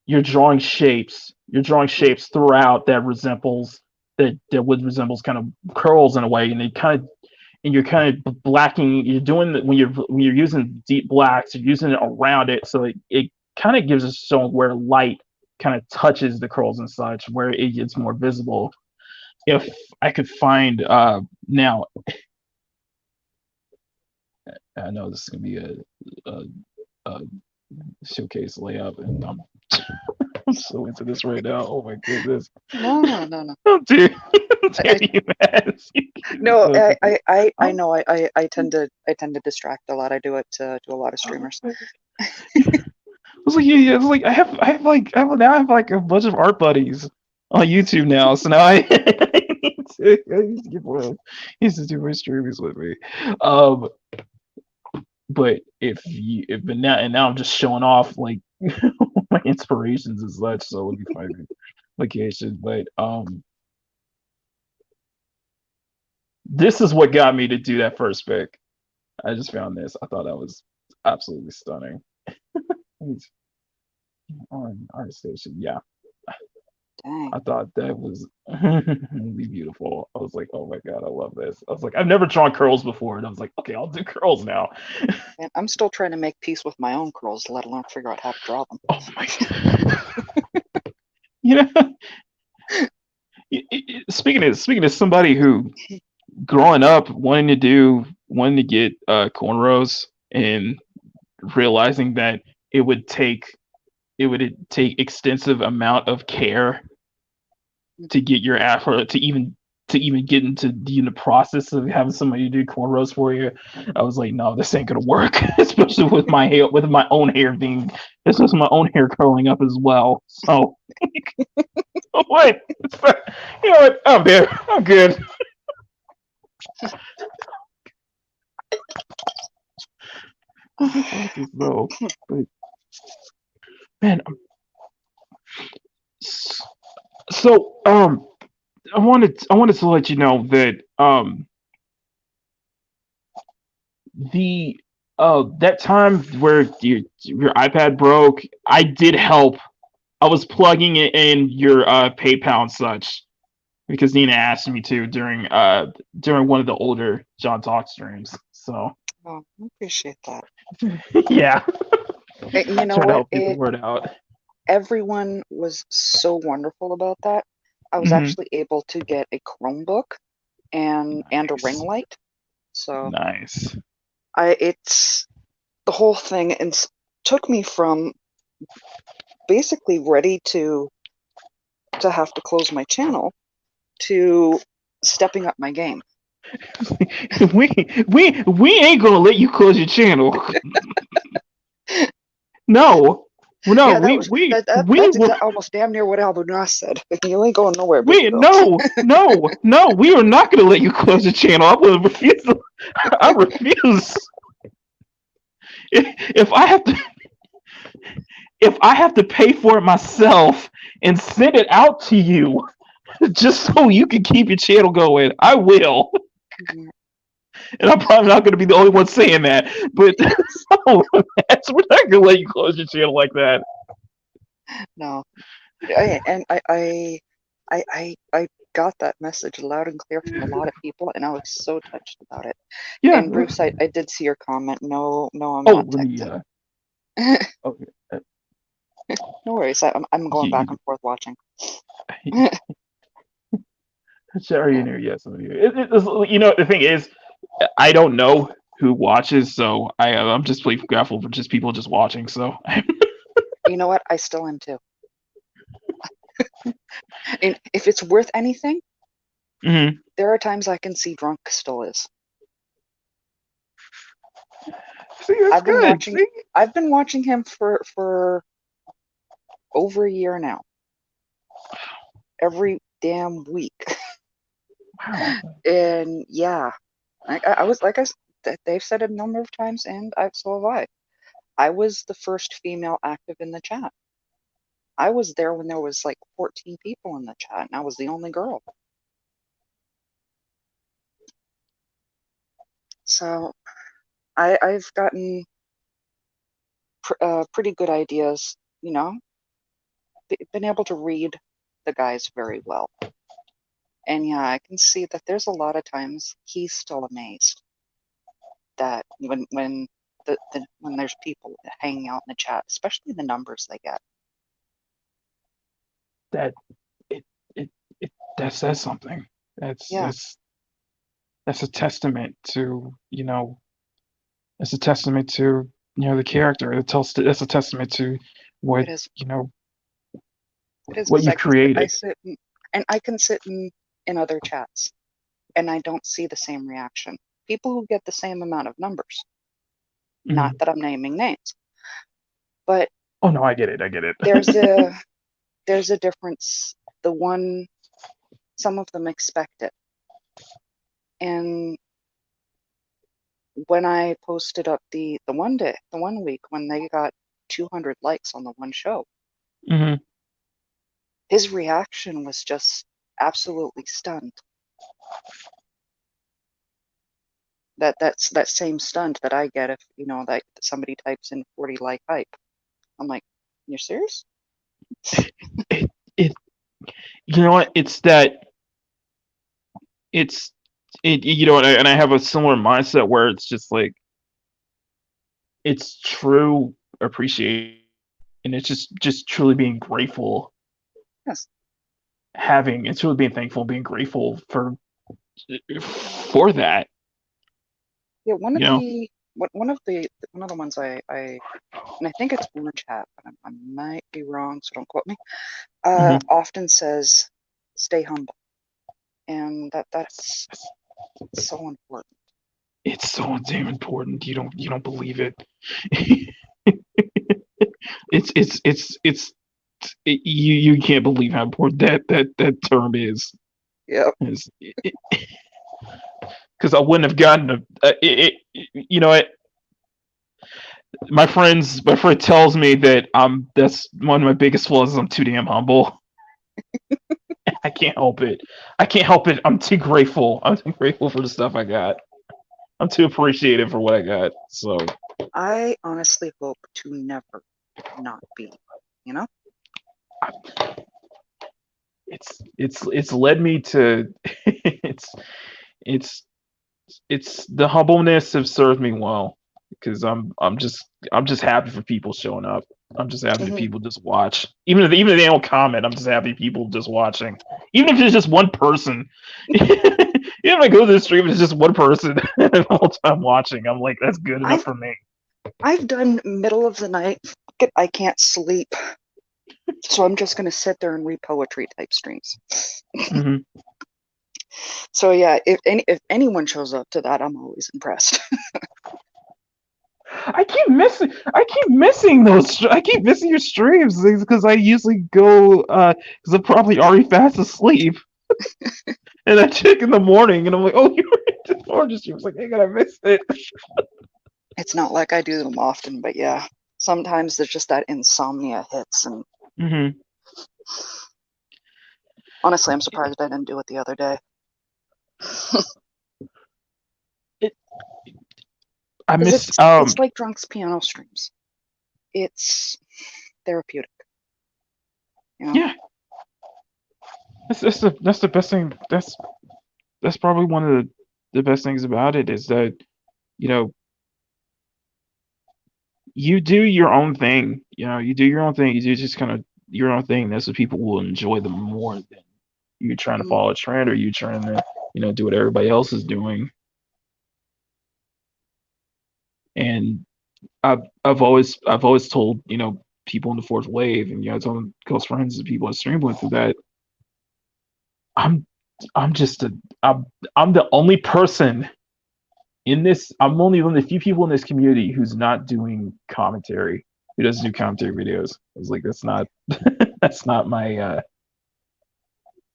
you're drawing shapes throughout that would resembles kind of curls in a way, and you're kind of blacking. You're doing that when you're using deep blacks. You're using it around it, so it kind of gives us somewhere light kind of touches the curls and such, where it gets more visible. If I could find now, I know this is gonna be a showcase layup, and I'm so into this right now. Oh my goodness. No. Oh dear, I, you, Mads. no, So into I know. I tend to distract a lot. I do it to a lot of streamers. I was like, yeah, it's like I have like a bunch of art buddies on YouTube now, so now I need to get more. He needs to do more streamings with me. Um, but now I'm just showing off like my inspirations and such, so let me find a location. But this is what got me to do that first pick. I just found this. I thought that was absolutely stunning. On art station, yeah. Dang. I thought that was really beautiful. I was like, oh my god, I love this. I was like, I've never drawn curls before, and I was like, okay, I'll do curls now. And I'm still trying to make peace with my own curls, let alone figure out how to draw them. Oh my god. You know, speaking of somebody who growing up wanting to get cornrows and realizing that it would take extensive amount of care to get your afro to even get into the process of having somebody do cornrows for you. I was like, no, this ain't gonna work, especially with my hair, with my own hair being, especially my own hair curling up as well. So, what? You know what? I'm there. I'm good. So, but, man, so I wanted to let you know that the that time where your iPad broke, I did help. I was plugging it in your PayPal and such because Nina asked me to during one of the older John Talk streams. So Oh, I appreciate that. yeah, You know trying to what? help get the word out. Everyone was so wonderful about that. I was Hmm. actually able to get a Chromebook and a ring Nice, light. So nice. it's the whole thing, and took me from basically ready to have to close my channel to stepping up my game. We ain't gonna let you close your channel. No, no, Yeah, we that's will. almost damn near what Albunas said. You ain't going nowhere, baby We girl. no. We are not going to let you close the channel. I will refuse. I refuse. If I have to, if I have to pay for it myself and send it out to you, just so you can keep your channel going, I will. And I'm probably not going to be the only one saying that. But no, we're not going to let you close your channel like that. No, and I got that message loud and clear from a lot of people, and I was so touched about it. Yeah. And Bruce, I did see your comment. No, I'm Oh, not let me. texting. Okay. No worries. I'm going back and forth watching. Sorry, Yeah. in here, yes, I'm here. You know, the thing is, I don't know who watches, so I'm just really grateful for just people just watching. So, You know what? I still am too. And if it's worth anything, mhm. there are times I can see drunk still is. See, that's I've been good. watching. See, I've been watching him for over a year now. Every damn week. wow. And yeah, I was like they've said it a number of times, and so have I. I was the first female active in the chat. I was there when there was like 14 people in the chat, and I was the only girl. So I've gotten pretty good ideas, you know, been able to read the guys very well. And yeah, I can see that there's a lot of times he's still amazed that when there's people hanging out in the chat, especially the numbers they get. that it it, it that says something. That's Yeah, that's that's a testament to, it's a testament to, the character. That's a testament to what, it is. you know It is what because you've I created. sit and I can sit in other chats and I don't see the same reaction. People who get the same amount of numbers. Not Mhm. that I'm naming names, but Oh no, I get it. I get it. there's a there's a difference. The one some of them expect it, and when I posted up the one day, the one week when they got 200 likes on the one show, Hmm. his reaction was just absolutely stunned. That's that same stunned that I get if that somebody types in 40 like hype. I'm like, you're serious? It, it, you know what? It's that it's it. And I have a similar mindset where it's just like it's true appreciation, and it's just truly being grateful, Yes. it's really being thankful, being grateful for that. Yeah, You know. one of the ones I and I think it's Orange Hat, but I might be wrong, so don't quote me. Hmm. Often says, "Stay humble," and that's so important. It's so damn important. You don't believe it. It's you can't believe how important that term is. Yep. Because I wouldn't have gotten it. My friend tells me that that's one of my biggest flaws is I'm too damn humble. I can't help it. I can't help it. I'm too grateful. I'm too grateful for the stuff I got. I'm too appreciative for what I got. So I honestly hope to never not be. You know? it's led me to it's it's it's the humbleness have served me well because I'm just happy for people showing up. I'm just happy that Hmm. people just watch. Even if they don't comment, I'm just happy people just watching. Even if it's just one person. Even if I go to the stream, it's just one person the whole time watching. I'm like, that's good enough I've for me. I've done middle of the night. I can't sleep, so I'm just gonna sit there and read poetry type streams. Hmm. So yeah, if anyone shows up to that, I'm always impressed. I keep missing those. I keep missing your streams because I usually go because I'm probably already fast asleep, and I check in the morning, and I'm like, oh, you were in the morning stream. It's like, hey, I missed it. It's not like I do them often, but yeah, sometimes there's just that insomnia hits, and Hmm. honestly, I'm surprised I didn't do it the other day. It, I Because miss it's like Drunk's piano streams. It's therapeutic, you know? yeah. That's the best thing. That's probably one of the best things about it is that you know you do your own thing. You do your own thing. You do just kind of your own thing. That's what people will enjoy the more than you trying to Mhm. follow a trend or you trying to do what everybody else is doing. And I've always told people in the fourth wave, and I told close friends and people I stream with that I'm I'm just a I'm the only person in this. I'm only one of the few people in this community who's not doing commentary. Who doesn't do commentary videos? I was like, that's not that's not my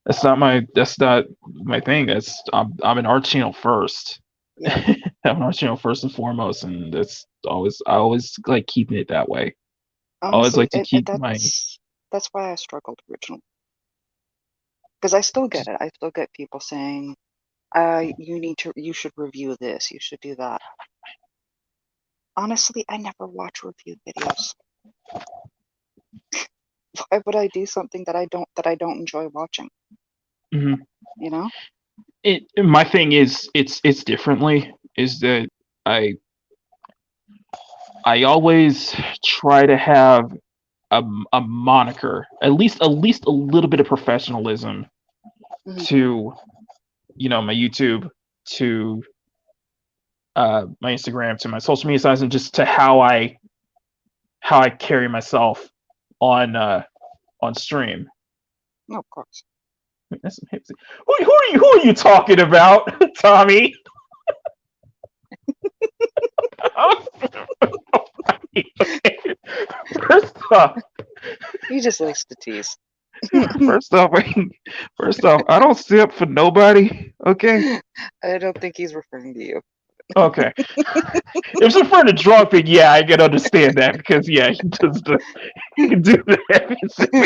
that's not my thing. I'm an art channel first. Yeah, I'm an art channel first and foremost, and I always like keeping it that way. I always honestly, like to keep my that's why I struggled originally. Because I still get it. I still get people saying, you should review this, you should do that. Honestly, I never watch review videos. Why would I do something that I don't enjoy watching? Mhm. You know? My thing is it's differently is that I I always try to have a moniker, at least a little bit of professionalism to, my YouTube, to my Instagram, to my social media sites, and just to how I carry myself on stream. No, of course. Who are you talking about, Tommy? First off, He just likes to tease. first off, I don't stay up for nobody. Okay. I don't think he's referring to you. Okay. If it's referring to Drawstream, yeah, I can understand that, because he can do that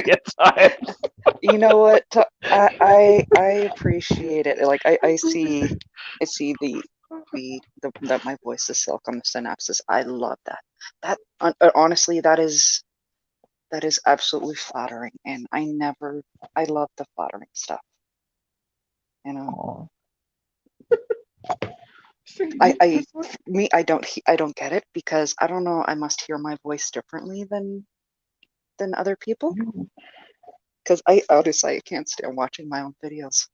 at times. You know what? I appreciate it. Like I see that my voice is silk on the synapses. I love that. Honestly, that is absolutely flattering, and I love the flattering stuff. I don't get it, because I don't know, I must hear my voice differently than other people, because I can't stand watching my own videos.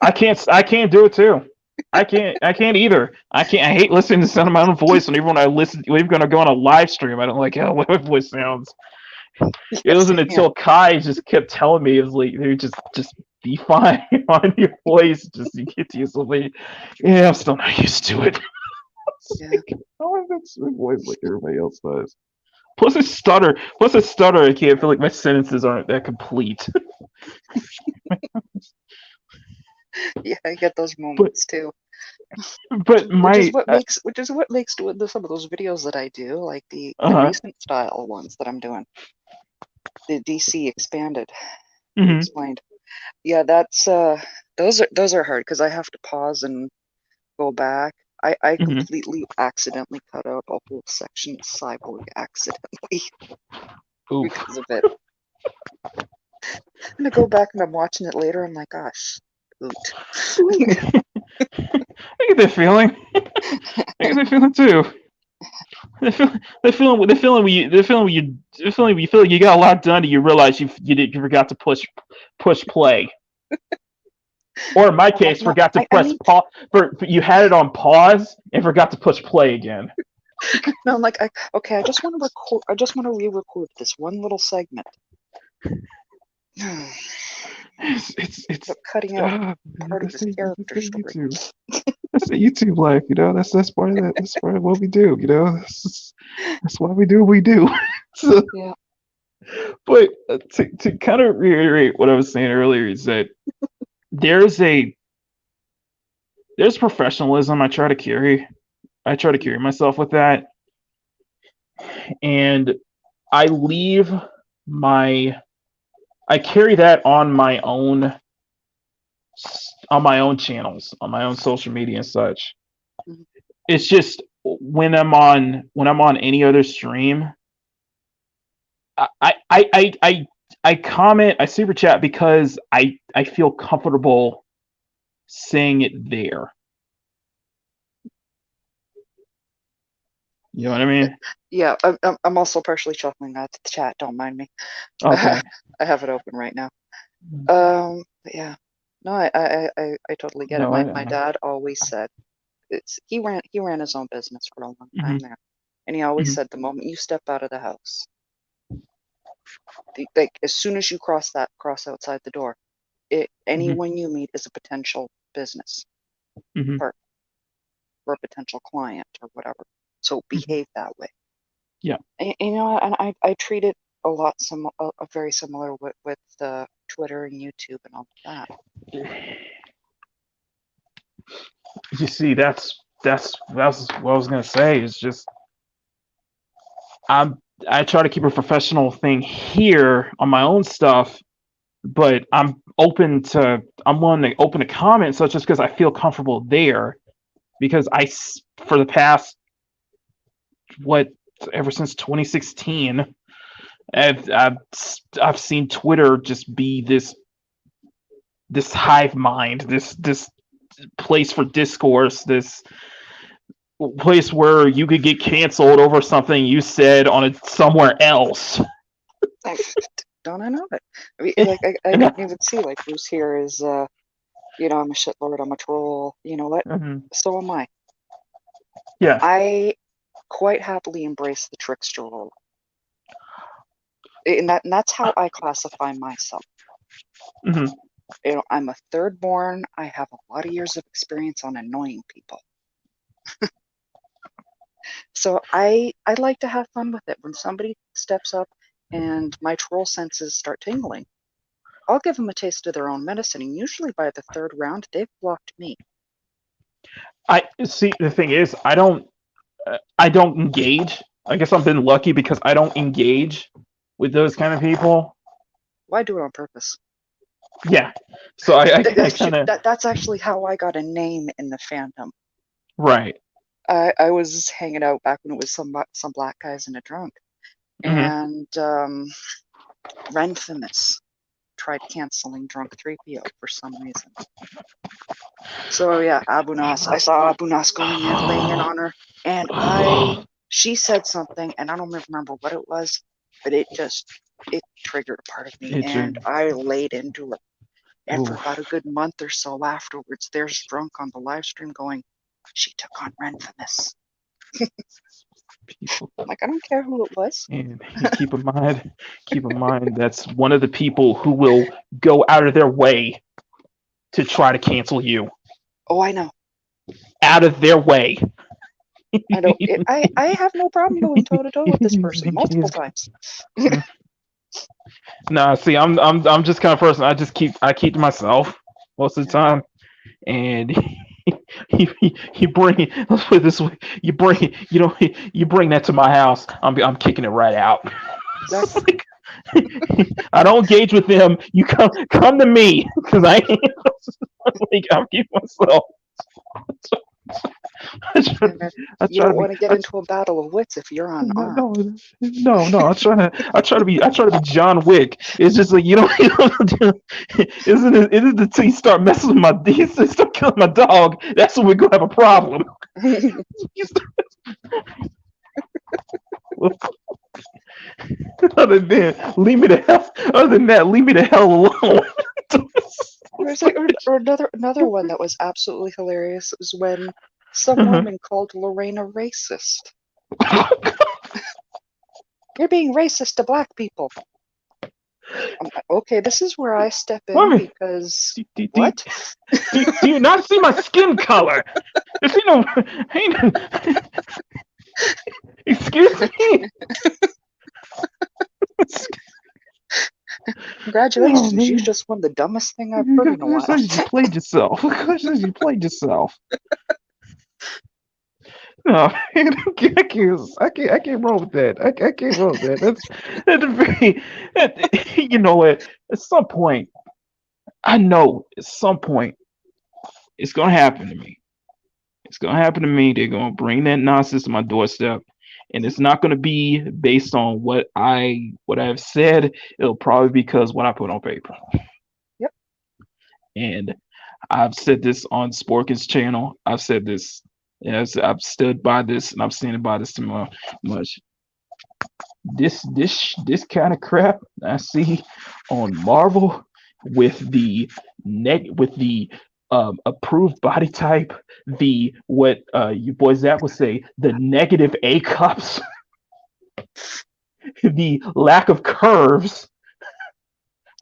I can't do it too. I can't either. I hate listening to the sound of my own voice, and even when we're gonna go on a live stream, I don't like how my voice sounds. Yes, it wasn't until Kai just kept telling me, it was like, "Dude, just be fine on your voice, just you get used to it." Yeah, I'm still not used to it. Oh, that's my voice like everybody else does. Plus a stutter. I can't feel like my sentences aren't that complete. Yeah, I get those moments too. But which is what makes some of those videos that I do, like the recent style ones that I'm doing, the DC expanded, explained. Yeah, that's those are hard, because I have to pause and go back. I completely accidentally cut out a whole section of Cyborg accidentally because of it. And I go back and I'm watching it later. I'm like, gosh, oot. I get that feeling. I get that feeling too. The feeling when you feel like you got a lot done, and you realize you forgot to push play. Or in my case, forgot to press pause. You had it on pause and forgot to push play again. No, I'm like, okay, I just want to record. I just want to re-record this one little segment. It's cutting out part of his character story. That's the YouTube life, That's part of that. That's part of what we do, That's why we do what we do. So, yeah. But to kind of reiterate what I was saying earlier, is that there's professionalism I try to carry myself with that, and I carry that on my own channels, on my own social media and such. It's just when I'm on any other stream, I comment, I super chat, because I feel comfortable saying it there. You know what I mean? Yeah, I'm also partially chuckling at the chat. Don't mind me. Okay. I have it open right now. But yeah, no, I totally get it. My dad always said, he ran his own business for a long time there, and he always said, the moment you step out of the house, like as soon as you cross outside the door, anyone you meet is a potential business partner or a potential client or whatever. So behave that way. Yeah. And I treat it a lot very similar with Twitter and YouTube and all of that. You see, that's what I was gonna say. Is just I try to keep a professional thing here on my own stuff, but I'm willing to open a comment, such as because I feel comfortable there, because for the past ever since 2016, I've seen Twitter just be this hive mind, this place for discourse, this place where you could get canceled over something you said on somewhere else. Don't I know it? I mean, like I can even see like Bruce here is you know, I'm a shitlord, I'm a troll. You know what? Mhm. So am I. Yeah. I quite happily embrace the trickster role. And that's how I classify myself. Hmm. You know, I'm a third born. I have a lot of years of experience on annoying people. So I like to have fun with it. When somebody steps up and my troll senses start tingling, I'll give them a taste of their own medicine. And usually by the third round, they've blocked me. I see. The thing is, I don't engage. I guess I've been lucky because I don't engage with those kind of people. Why do it on purpose? Yeah. So I kind of That's actually how I got a name in the fandom. right. I was hanging out back when it was some black guys and a drunk, Hmm. and Renfamous tried canceling Drunk 3PO for some reason. So yeah, Abunas. I saw Abunas going in, laying in on her, and she said something, and I don't remember what it was, but it triggered a part of me, It's and I laid into her. And for ooh, about a good month or so afterwards, there's Drunk on the live stream going, she took on Renfamous. people. I'm like, I don't care who it was. And keep in mind that's one of the people who will go out of their way to try to cancel you. Oh, I know. Out of their way. I know. I have no problem going toe to toe with this person multiple times. Nah, see, I'm just kind of person. I keep to myself most of the Yeah, time, and you bring it. Let's put it this way: you bring that to my house. I'm kicking it right out. exactly. I don't engage with them. You come to me because I'm keeping myself. I try, And I you try to don't be. want to get into a battle of wits if you're unarmed. No. I try to be John Wick. It's just like you don't isn't it until you start messing with you start killing my dog. That's when we're gonna have a problem. You start- Other than leave me the hell. Other than that, leave me the hell alone. There's like or another one that was absolutely hilarious was when some Uh-huh. woman called Lorraine a racist. You're being racist to black people. I'm like, okay, this is where I step in Woman, because do, do, do, what? do you not see my skin color? There's no, ain't, excuse me. Oh Congratulations, you man, just won the dumbest thing I've heard in a while. you played yourself. You played yourself. No, I can't roll with that. I can't roll with that. That's a very, you know what? At some point, I know at some point it's gonna happen to me. It's gonna happen to me. They're gonna bring that nonsense to my doorstep, and it's not gonna be based on what I've said. It'll probably be because what I put on paper. Yep. And I've said this on Sporkin's channel. I've said this. Yes, I've stood by this, and I've seen by this too much. This kind of crap I see on Marvel with the with the approved body type, the what you boy Zach would say, the negative A cups, the lack of curves.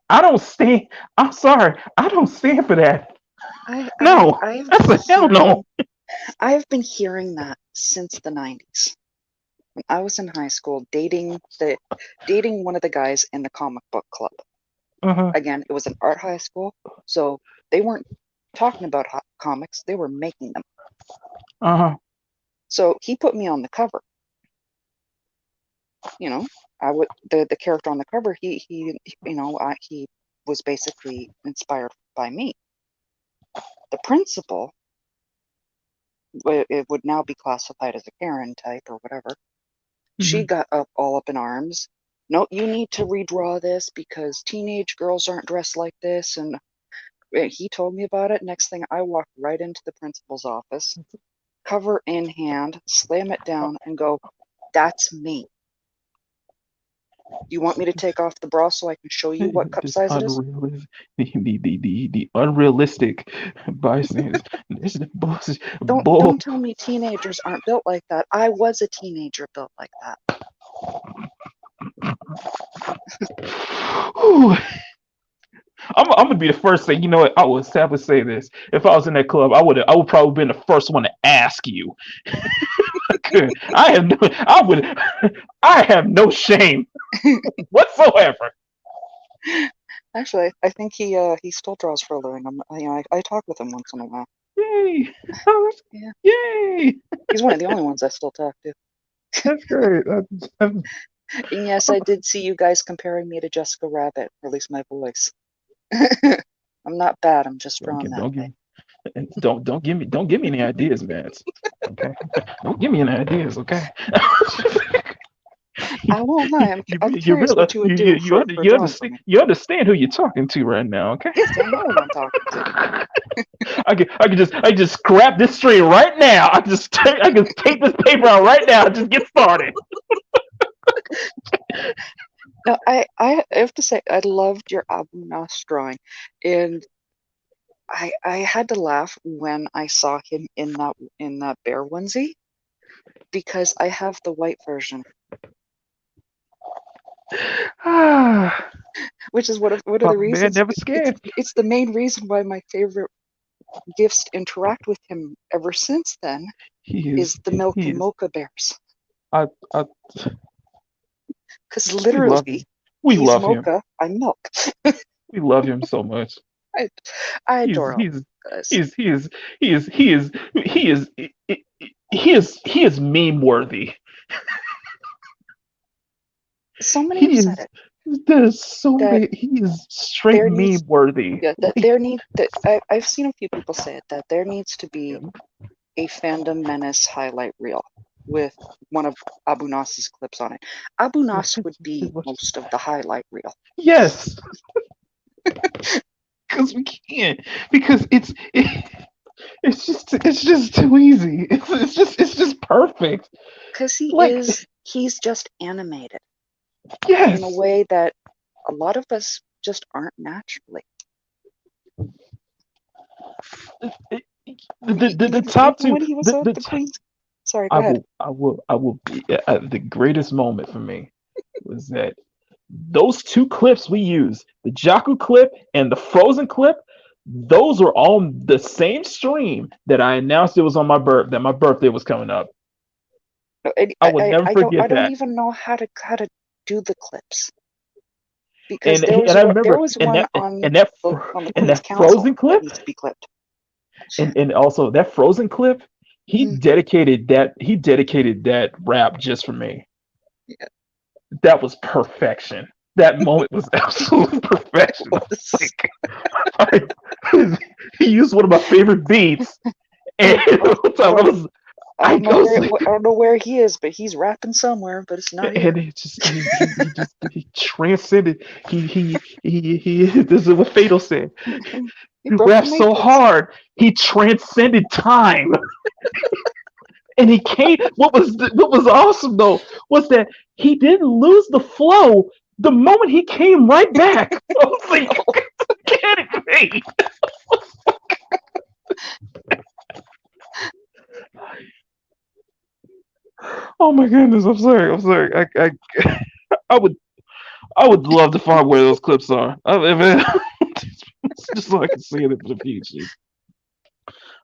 I don't stand. I'm sorry, I don't stand for that. No, I've that's been a hell no. hearing I've been hearing that since the 90s. When I was in high school dating one of the guys in the comic book club. Uh huh. Again, it was an art high school, so they weren't talking about comics, they were making them. Uh huh. So he put me on the cover. You know, I would the character on the cover. He was basically inspired by me. The principal, it would now be classified as a Karen type or whatever. She Hmm. got all up in arms. No, you need to redraw this because teenage girls aren't dressed like this. And he told me about it. Next thing, I walked right into the principal's office, cover in hand, slam it down, and go, "That's me." You want me to take off the bra so I can show you what cup This size it is? unrealistic, the unrealistic bystanders. This is bullshit. Don't tell me teenagers aren't built like that. I was a teenager built like that. I'm gonna be the first to say, you know what? I would sadly say this. If I was in that club, I would probably been the first one to ask you. I have no, I would, I have no shame whatsoever. Actually, I think he still draws for a living. I talk with him once in a while. Yay! Yeah, Yay! he's one of the only ones I still talk to. That's great. And yes, I did see you guys comparing me to Jessica Rabbit, or at least my voice. I'm not bad. I'm just drawn that way. Don't give me any ideas, Mads. Okay, don't give me any ideas. Okay. I won't lie. I'm you curious what you would do for drawing for me. you understand who you're talking to right now, okay? Yes, I know who I'm talking to. I can just grab this string right now. I can take this paper out right now and just get started. No, I have to say I loved your Abu Nas drawing, and I had to laugh when I saw him in that bear onesie because I have the white version, which is one of the Papa Bear reasons. never scared. It's the main reason why my favorite gifts interact with him ever since then is the Milky Mocha bears. I, I, Because we love him. literally, We he's love him. mocha, I'm milk. We love him so much. I adore him. He is meme worthy. So many have said it. There's so many. He is straight meme worthy. Yeah, that I've seen a few people say it, that there needs to be a Fandom Menace highlight reel with one of Abu Nas's clips on it. Abu Nas would be most of the highlight reel. Yes. Because we can't. Because it's just too easy. It's just perfect. Because he's just animated. Yes. In a way that a lot of us just aren't naturally. The top two. When he was the Queen's. Sorry, go ahead. I will be the greatest moment for me was that those two clips we used, the Jakku clip and the Frozen clip, those were on the same stream that I announced it was on that my birthday was coming up. I will never forget that. I don't even know how to do the clips. Because there was one on the Queen's Council Frozen clip that needs to be clipped. And also that Frozen clip, he dedicated that rap just for me. Yeah. That was perfection. That moment was absolute perfection. He used one of my favorite beats, and I don't know where he is, but he's rapping somewhere, but it's not here. And he transcended. He this is what Fatal said. He rapped so hard, he transcended time. And he came. What was awesome though was that he didn't lose the flow the moment he came right back. I was like, kidding me. Oh my goodness! I'm sorry. I would love to find where those clips are. Just so I can see it for the future.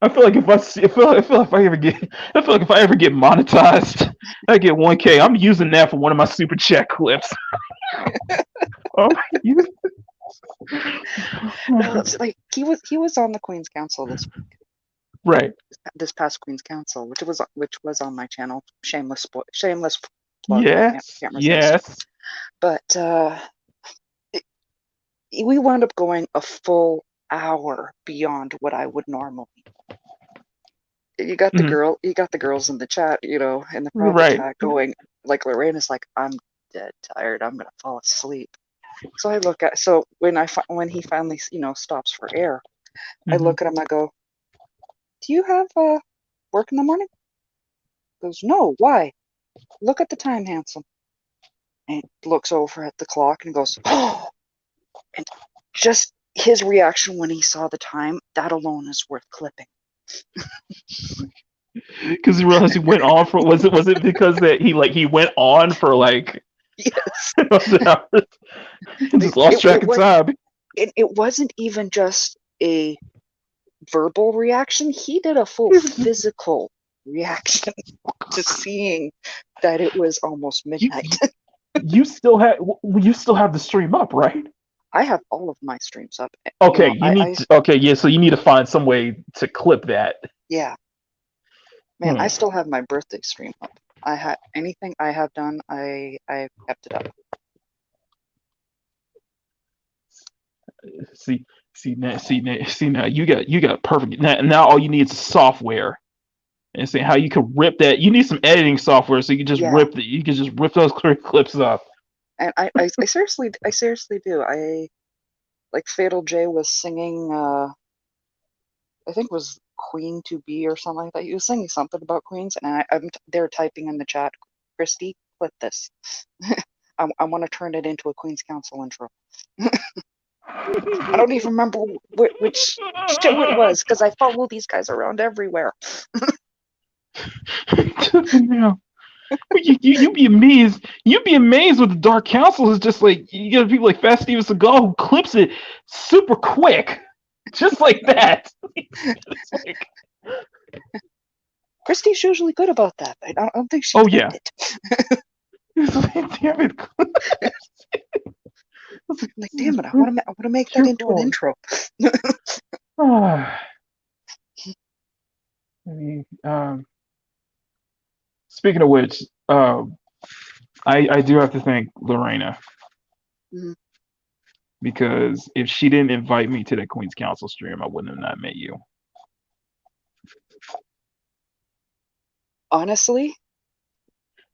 I feel like if I ever get monetized, I get 1K. I'm using that for one of my super chat clips. No, it's like he was on the Queen's Council this week. Right. This past Queen's Council, which was on my channel. Shameless plug. Yes. Yes. But we wound up going a full hour beyond what I would normally. You got the girls in the chat, in the private chat going, like Lorena's like, I'm dead tired, I'm gonna fall asleep. So I look at when he finally stops for air, I look at him, I go, do you have work in the morning? He goes, no, why? Look at the time, handsome. and looks over at the clock and goes, "Oh!" And just his reaction when he saw the time, that alone is worth clipping. Because he realized he went on for was it because that he went on for like Yes. just lost track of time. It wasn't even just a verbal reaction. He did a full physical reaction to seeing that it was almost midnight. You still have the stream up, right? I have all of my streams up. Okay, yeah. So you need to find some way to clip that. Yeah, man, I still have my birthday stream up. I had anything I have done, I kept it up. See now you got perfect. Now all you need is software. And see how you can rip that. You need some editing software so you can just rip those clips up. And I seriously do. I like Fatal J was singing. I think it was Queen to Be or something like that. He was singing something about queens, and they're typing in the chat, "Christy, clip this. I want to turn it into a Queen's Council intro." I don't even remember which show it was because I follow these guys around everywhere. You'd be amazed. You'd be amazed with the Dark Council is just like you got people like Fast Steven Seagal who clips it super quick, just like that. Christy's usually good about that. I don't think she. Oh yeah. Damn it! Like, damn it! I want to make that into an intro. Speaking of which, I do have to thank Lorena. Mm-hmm. Because if she didn't invite me to that Queen's Council stream, I wouldn't have not met you. Honestly.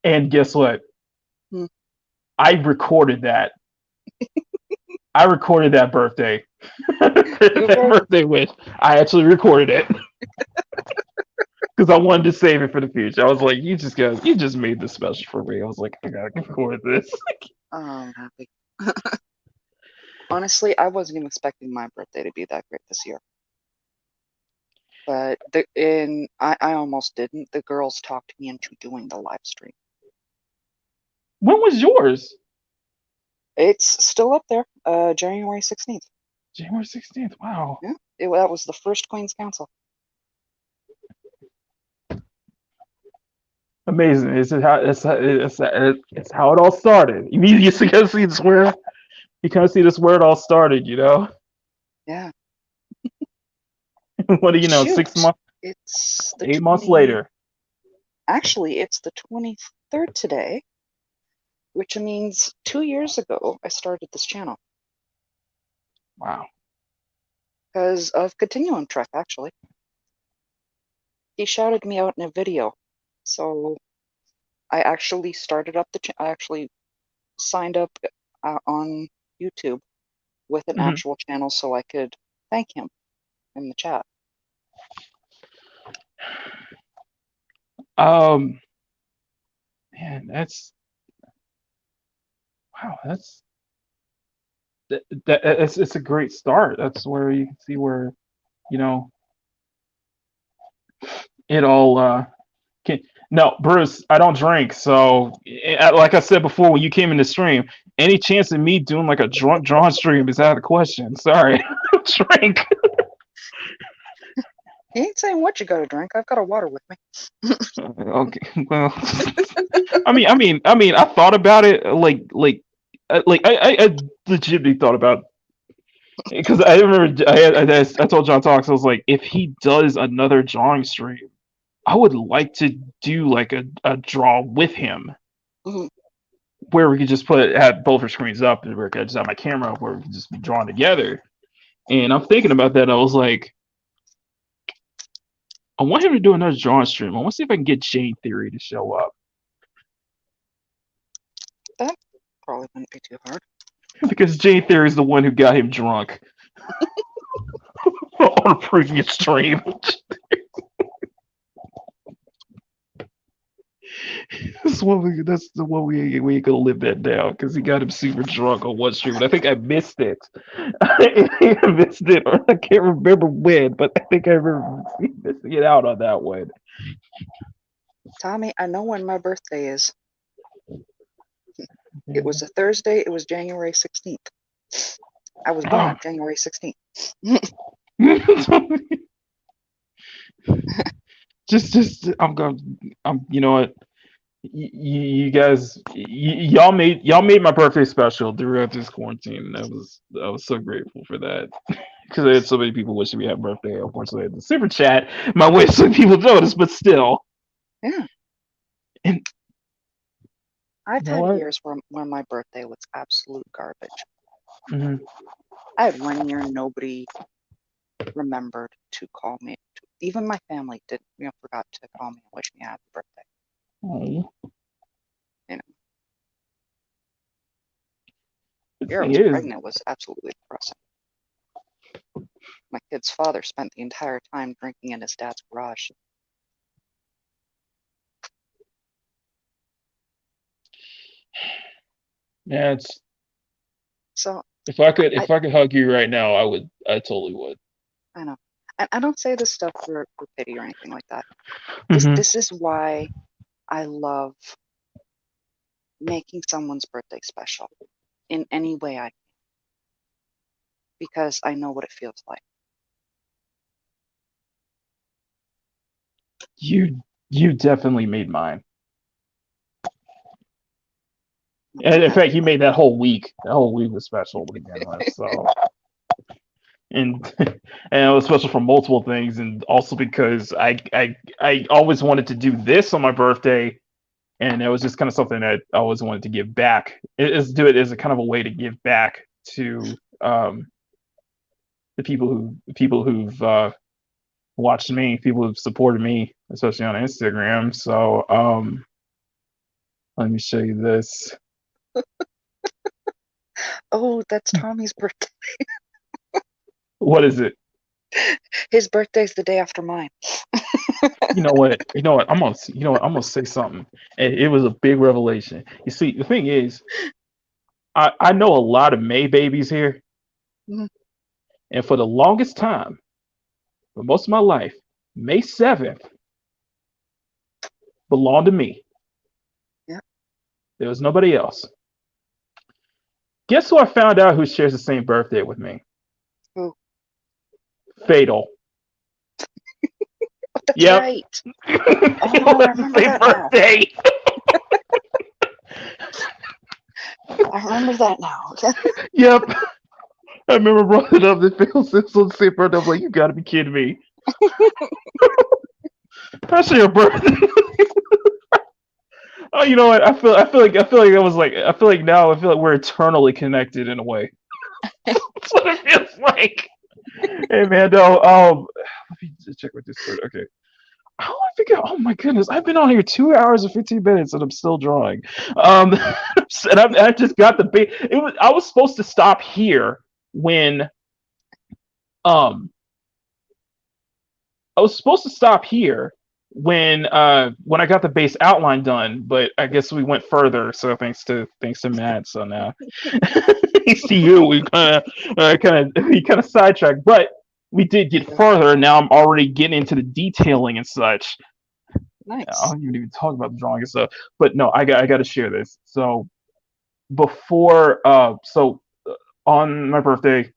And guess what? I recorded that. I recorded that birthday. That birthday wish. I actually recorded it. Because I wanted to save it for the future. I was like, you just made this special for me. I was like, I gotta record this. Oh, I'm happy. Honestly, I wasn't even expecting my birthday to be that great this year. But I almost didn't. The girls talked me into doing the live stream. When was yours? It's still up there. January 16th. January 16th. Wow. Yeah, that was the first Queen's Council. Amazing. It's how it all started. You kind of see this where it all started, you know? Yeah. What do you know? Shoot. 6 months. It's 8 months later. Actually, it's the 23rd today, which means 2 years ago I started this channel. Wow. Because of Continuum Trek, actually. He shouted me out in a video. So I actually started up I actually signed up on YouTube with an actual channel so I could thank him in the chat. Man, it's a great start. That's where you can see where, you know, it all no, Bruce, I don't drink. So, like I said before, when you came in the stream, any chance of me doing like a drawn stream is out of the question. Sorry, drink. He ain't saying what you gotta drink. I've got a water with me. Okay, well, I mean, I thought about it. I legitimately thought about because I remember I told John Talks, I was like, if he does another drawing stream, I would like to do like a draw with him, where we could just have both our screens up and where I could just have my camera up where we could just be drawing together. And I'm thinking about that. I was like, I want him to do another drawing stream. I want to see if I can get Jane Theory to show up. That probably wouldn't be too hard. Because Jane Theory is the one who got him drunk on a previous stream. That's the one we ain't gonna live that down because he got him super drunk on one stream, and I think I missed it. I missed it, or I can't remember when, but I think I remember missing it out on that one. Tommy, I know when my birthday is. It was a Thursday. It was January 16th. I was born on January 16th. you know what? You guys, y'all made my birthday special throughout this quarantine. And I was so grateful for that because I had so many people wishing me happy birthday. Unfortunately, the super chat, my wish some people noticed, but still. Yeah. And I've had years where my birthday was absolute garbage. Mm-hmm. I had one year nobody remembered to call me. Even my family forgot to call me and wish me a happy birthday. Oh. You know. The year I was pregnant was absolutely depressing. My kid's father spent the entire time drinking in his dad's garage. Yeah, it's so. If I could hug you right now, I would. I totally would. I know. And I don't say this stuff for pity or anything like that. Mm-hmm. This is why I love making someone's birthday special in any way I can. Because I know what it feels like. You definitely made mine. And in fact, you made that whole week. That whole week was special to begin with. So, and it was special for multiple things, and also because I always wanted to do this on my birthday, and it was just kind of something that I always wanted to give back. Do it as a kind of a way to give back to the people who've watched me, people who've supported me, especially on Instagram. So, let me show you this. Oh, that's Tommy's birthday. What is it? His birthday's the day after mine. You know what? I'm gonna say something. And it was a big revelation. You see, the thing is, I know a lot of May babies here. Mm-hmm. And for the longest time, for most of my life, May 7th belonged to me. Yeah. There was nobody else. Guess who I found out who shares the same birthday with me? Who? Fatal. That's right. Oh, I remember that birthday. I remember that now. Yep. I remember brought it up that Fatal said on the same birthday. I was like, you gotta be kidding me. I share a birthday. Oh, you know what? I feel like we're eternally connected in a way. That's what it feels like. Hey man, no, let me just check with Discord. Okay. How do I figure? Oh my goodness, I've been on here 2 hours and 15 minutes, and I'm still drawing. And I just got the bait. I was supposed to stop here when, I was supposed to stop here when I got the base outline done, but I guess we went further. So thanks to Matt. So now, thanks to you, we kind of sidetracked, but we did get further. And now I'm already getting into the detailing and such. Nice. I don't even talk about the drawing and stuff. But no, I got to share this. So before, on my birthday,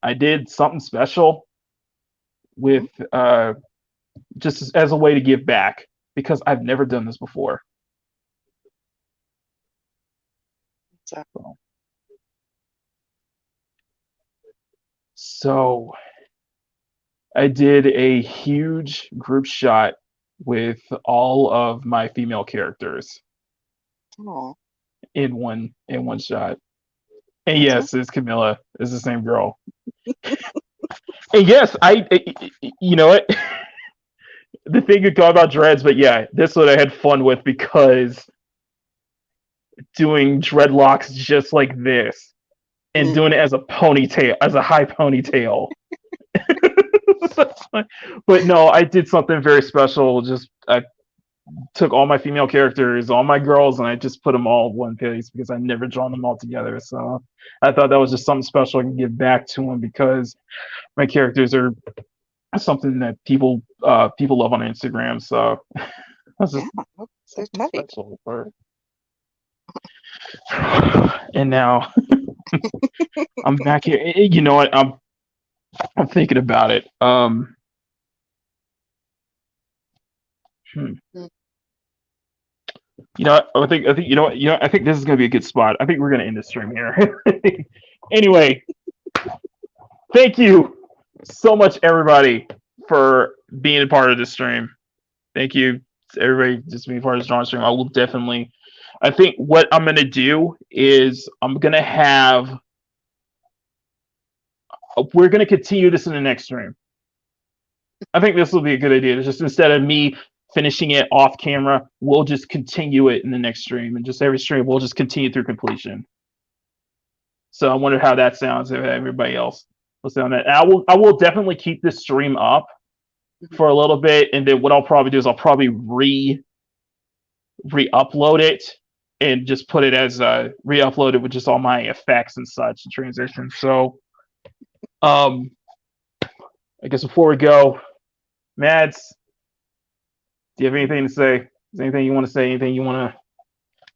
I did something special with just as a way to give back because I've never done this before. So I did a huge group shot with all of my female characters. Aww. In one shot. And yes, it's Camilla. It's the same girl. And yes, you know what? The thing you thought about dreads, but yeah, this one I had fun with because doing dreadlocks just like this and doing it as a ponytail, as a high ponytail. But no, I did something very special. Just took all my female characters, all my girls, and I just put them all in one place because I never drawn them all together. So I thought that was just something special I can give back to them because my characters are something that people love on Instagram. So that's just they're something tight. special for. And now I'm back here. You know what? I'm thinking about it. Hmm. You know, I think I think this is gonna be a good spot. I think we're gonna end the stream here. Anyway, thank you so much, everybody, for being a part of this stream. Thank you, everybody, just being part of this Drawstream. I will definitely. I think what I'm gonna do is I'm gonna have. We're gonna continue this in the next stream. I think this will be a good idea. Just instead of me finishing it off camera, we'll just continue it in the next stream, and just every stream we'll just continue through completion. So I wonder how that sounds if everybody else will sound that. And I will definitely keep this stream up for a little bit, and then what I'll probably do is I'll probably re-upload it and just put it as re-upload it with just all my effects and such and transitions. So I guess before we go, Mads, do you have anything to say? Is there anything you want to say? Anything you want to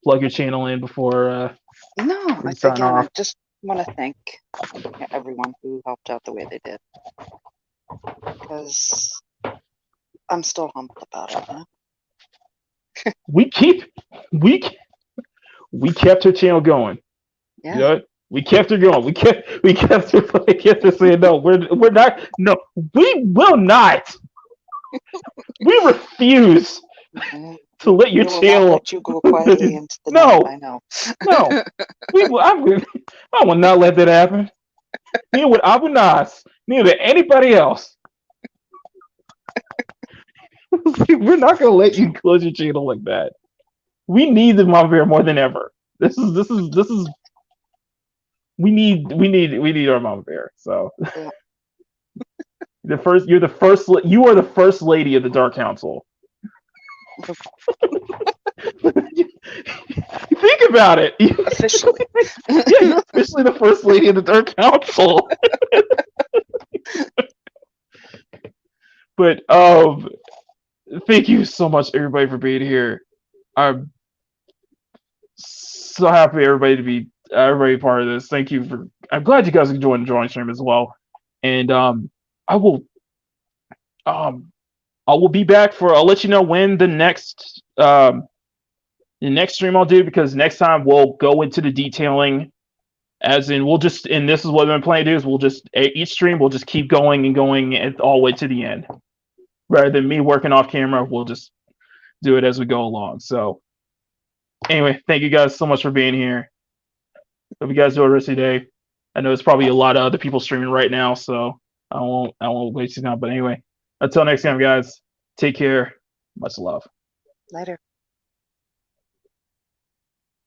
plug your channel in before No, we sign off? I just want to thank everyone who helped out the way they did, because I'm still humbled about it. Huh? we kept her channel going. Yeah. You know, we kept her going. We kept her saying no. We're not. No, we will not. We refuse to let your channel. Let you go quietly into the no, night, I know. No, I will not let that happen. Neither would Abu Nas. Neither anybody else. We're not gonna let you close your channel like that. We need the Mamabear more than ever. This is. We need our Mamabear. So. Yeah. You are the first lady of the Dark Council. Think about it. Officially. Yeah, you're officially the first lady of the Dark Council. But thank you so much, everybody, for being here. I'm so happy everybody part of this. Thank you for. I'm glad you guys enjoyed the drawing stream as well. And I will be back for. I'll let you know when the next stream I'll do, because next time we'll go into the detailing, as in we'll just, and this is what I'm planning to do, is we'll just each stream we'll just keep going and going all the way to the end, rather than me working off camera. We'll just do it as we go along. So anyway, thank you guys so much for being here. Hope you guys do the rest of your day. I know there's probably a lot of other people streaming right now, so I won't waste your time. But anyway, until next time, guys, take care. Much love. Later.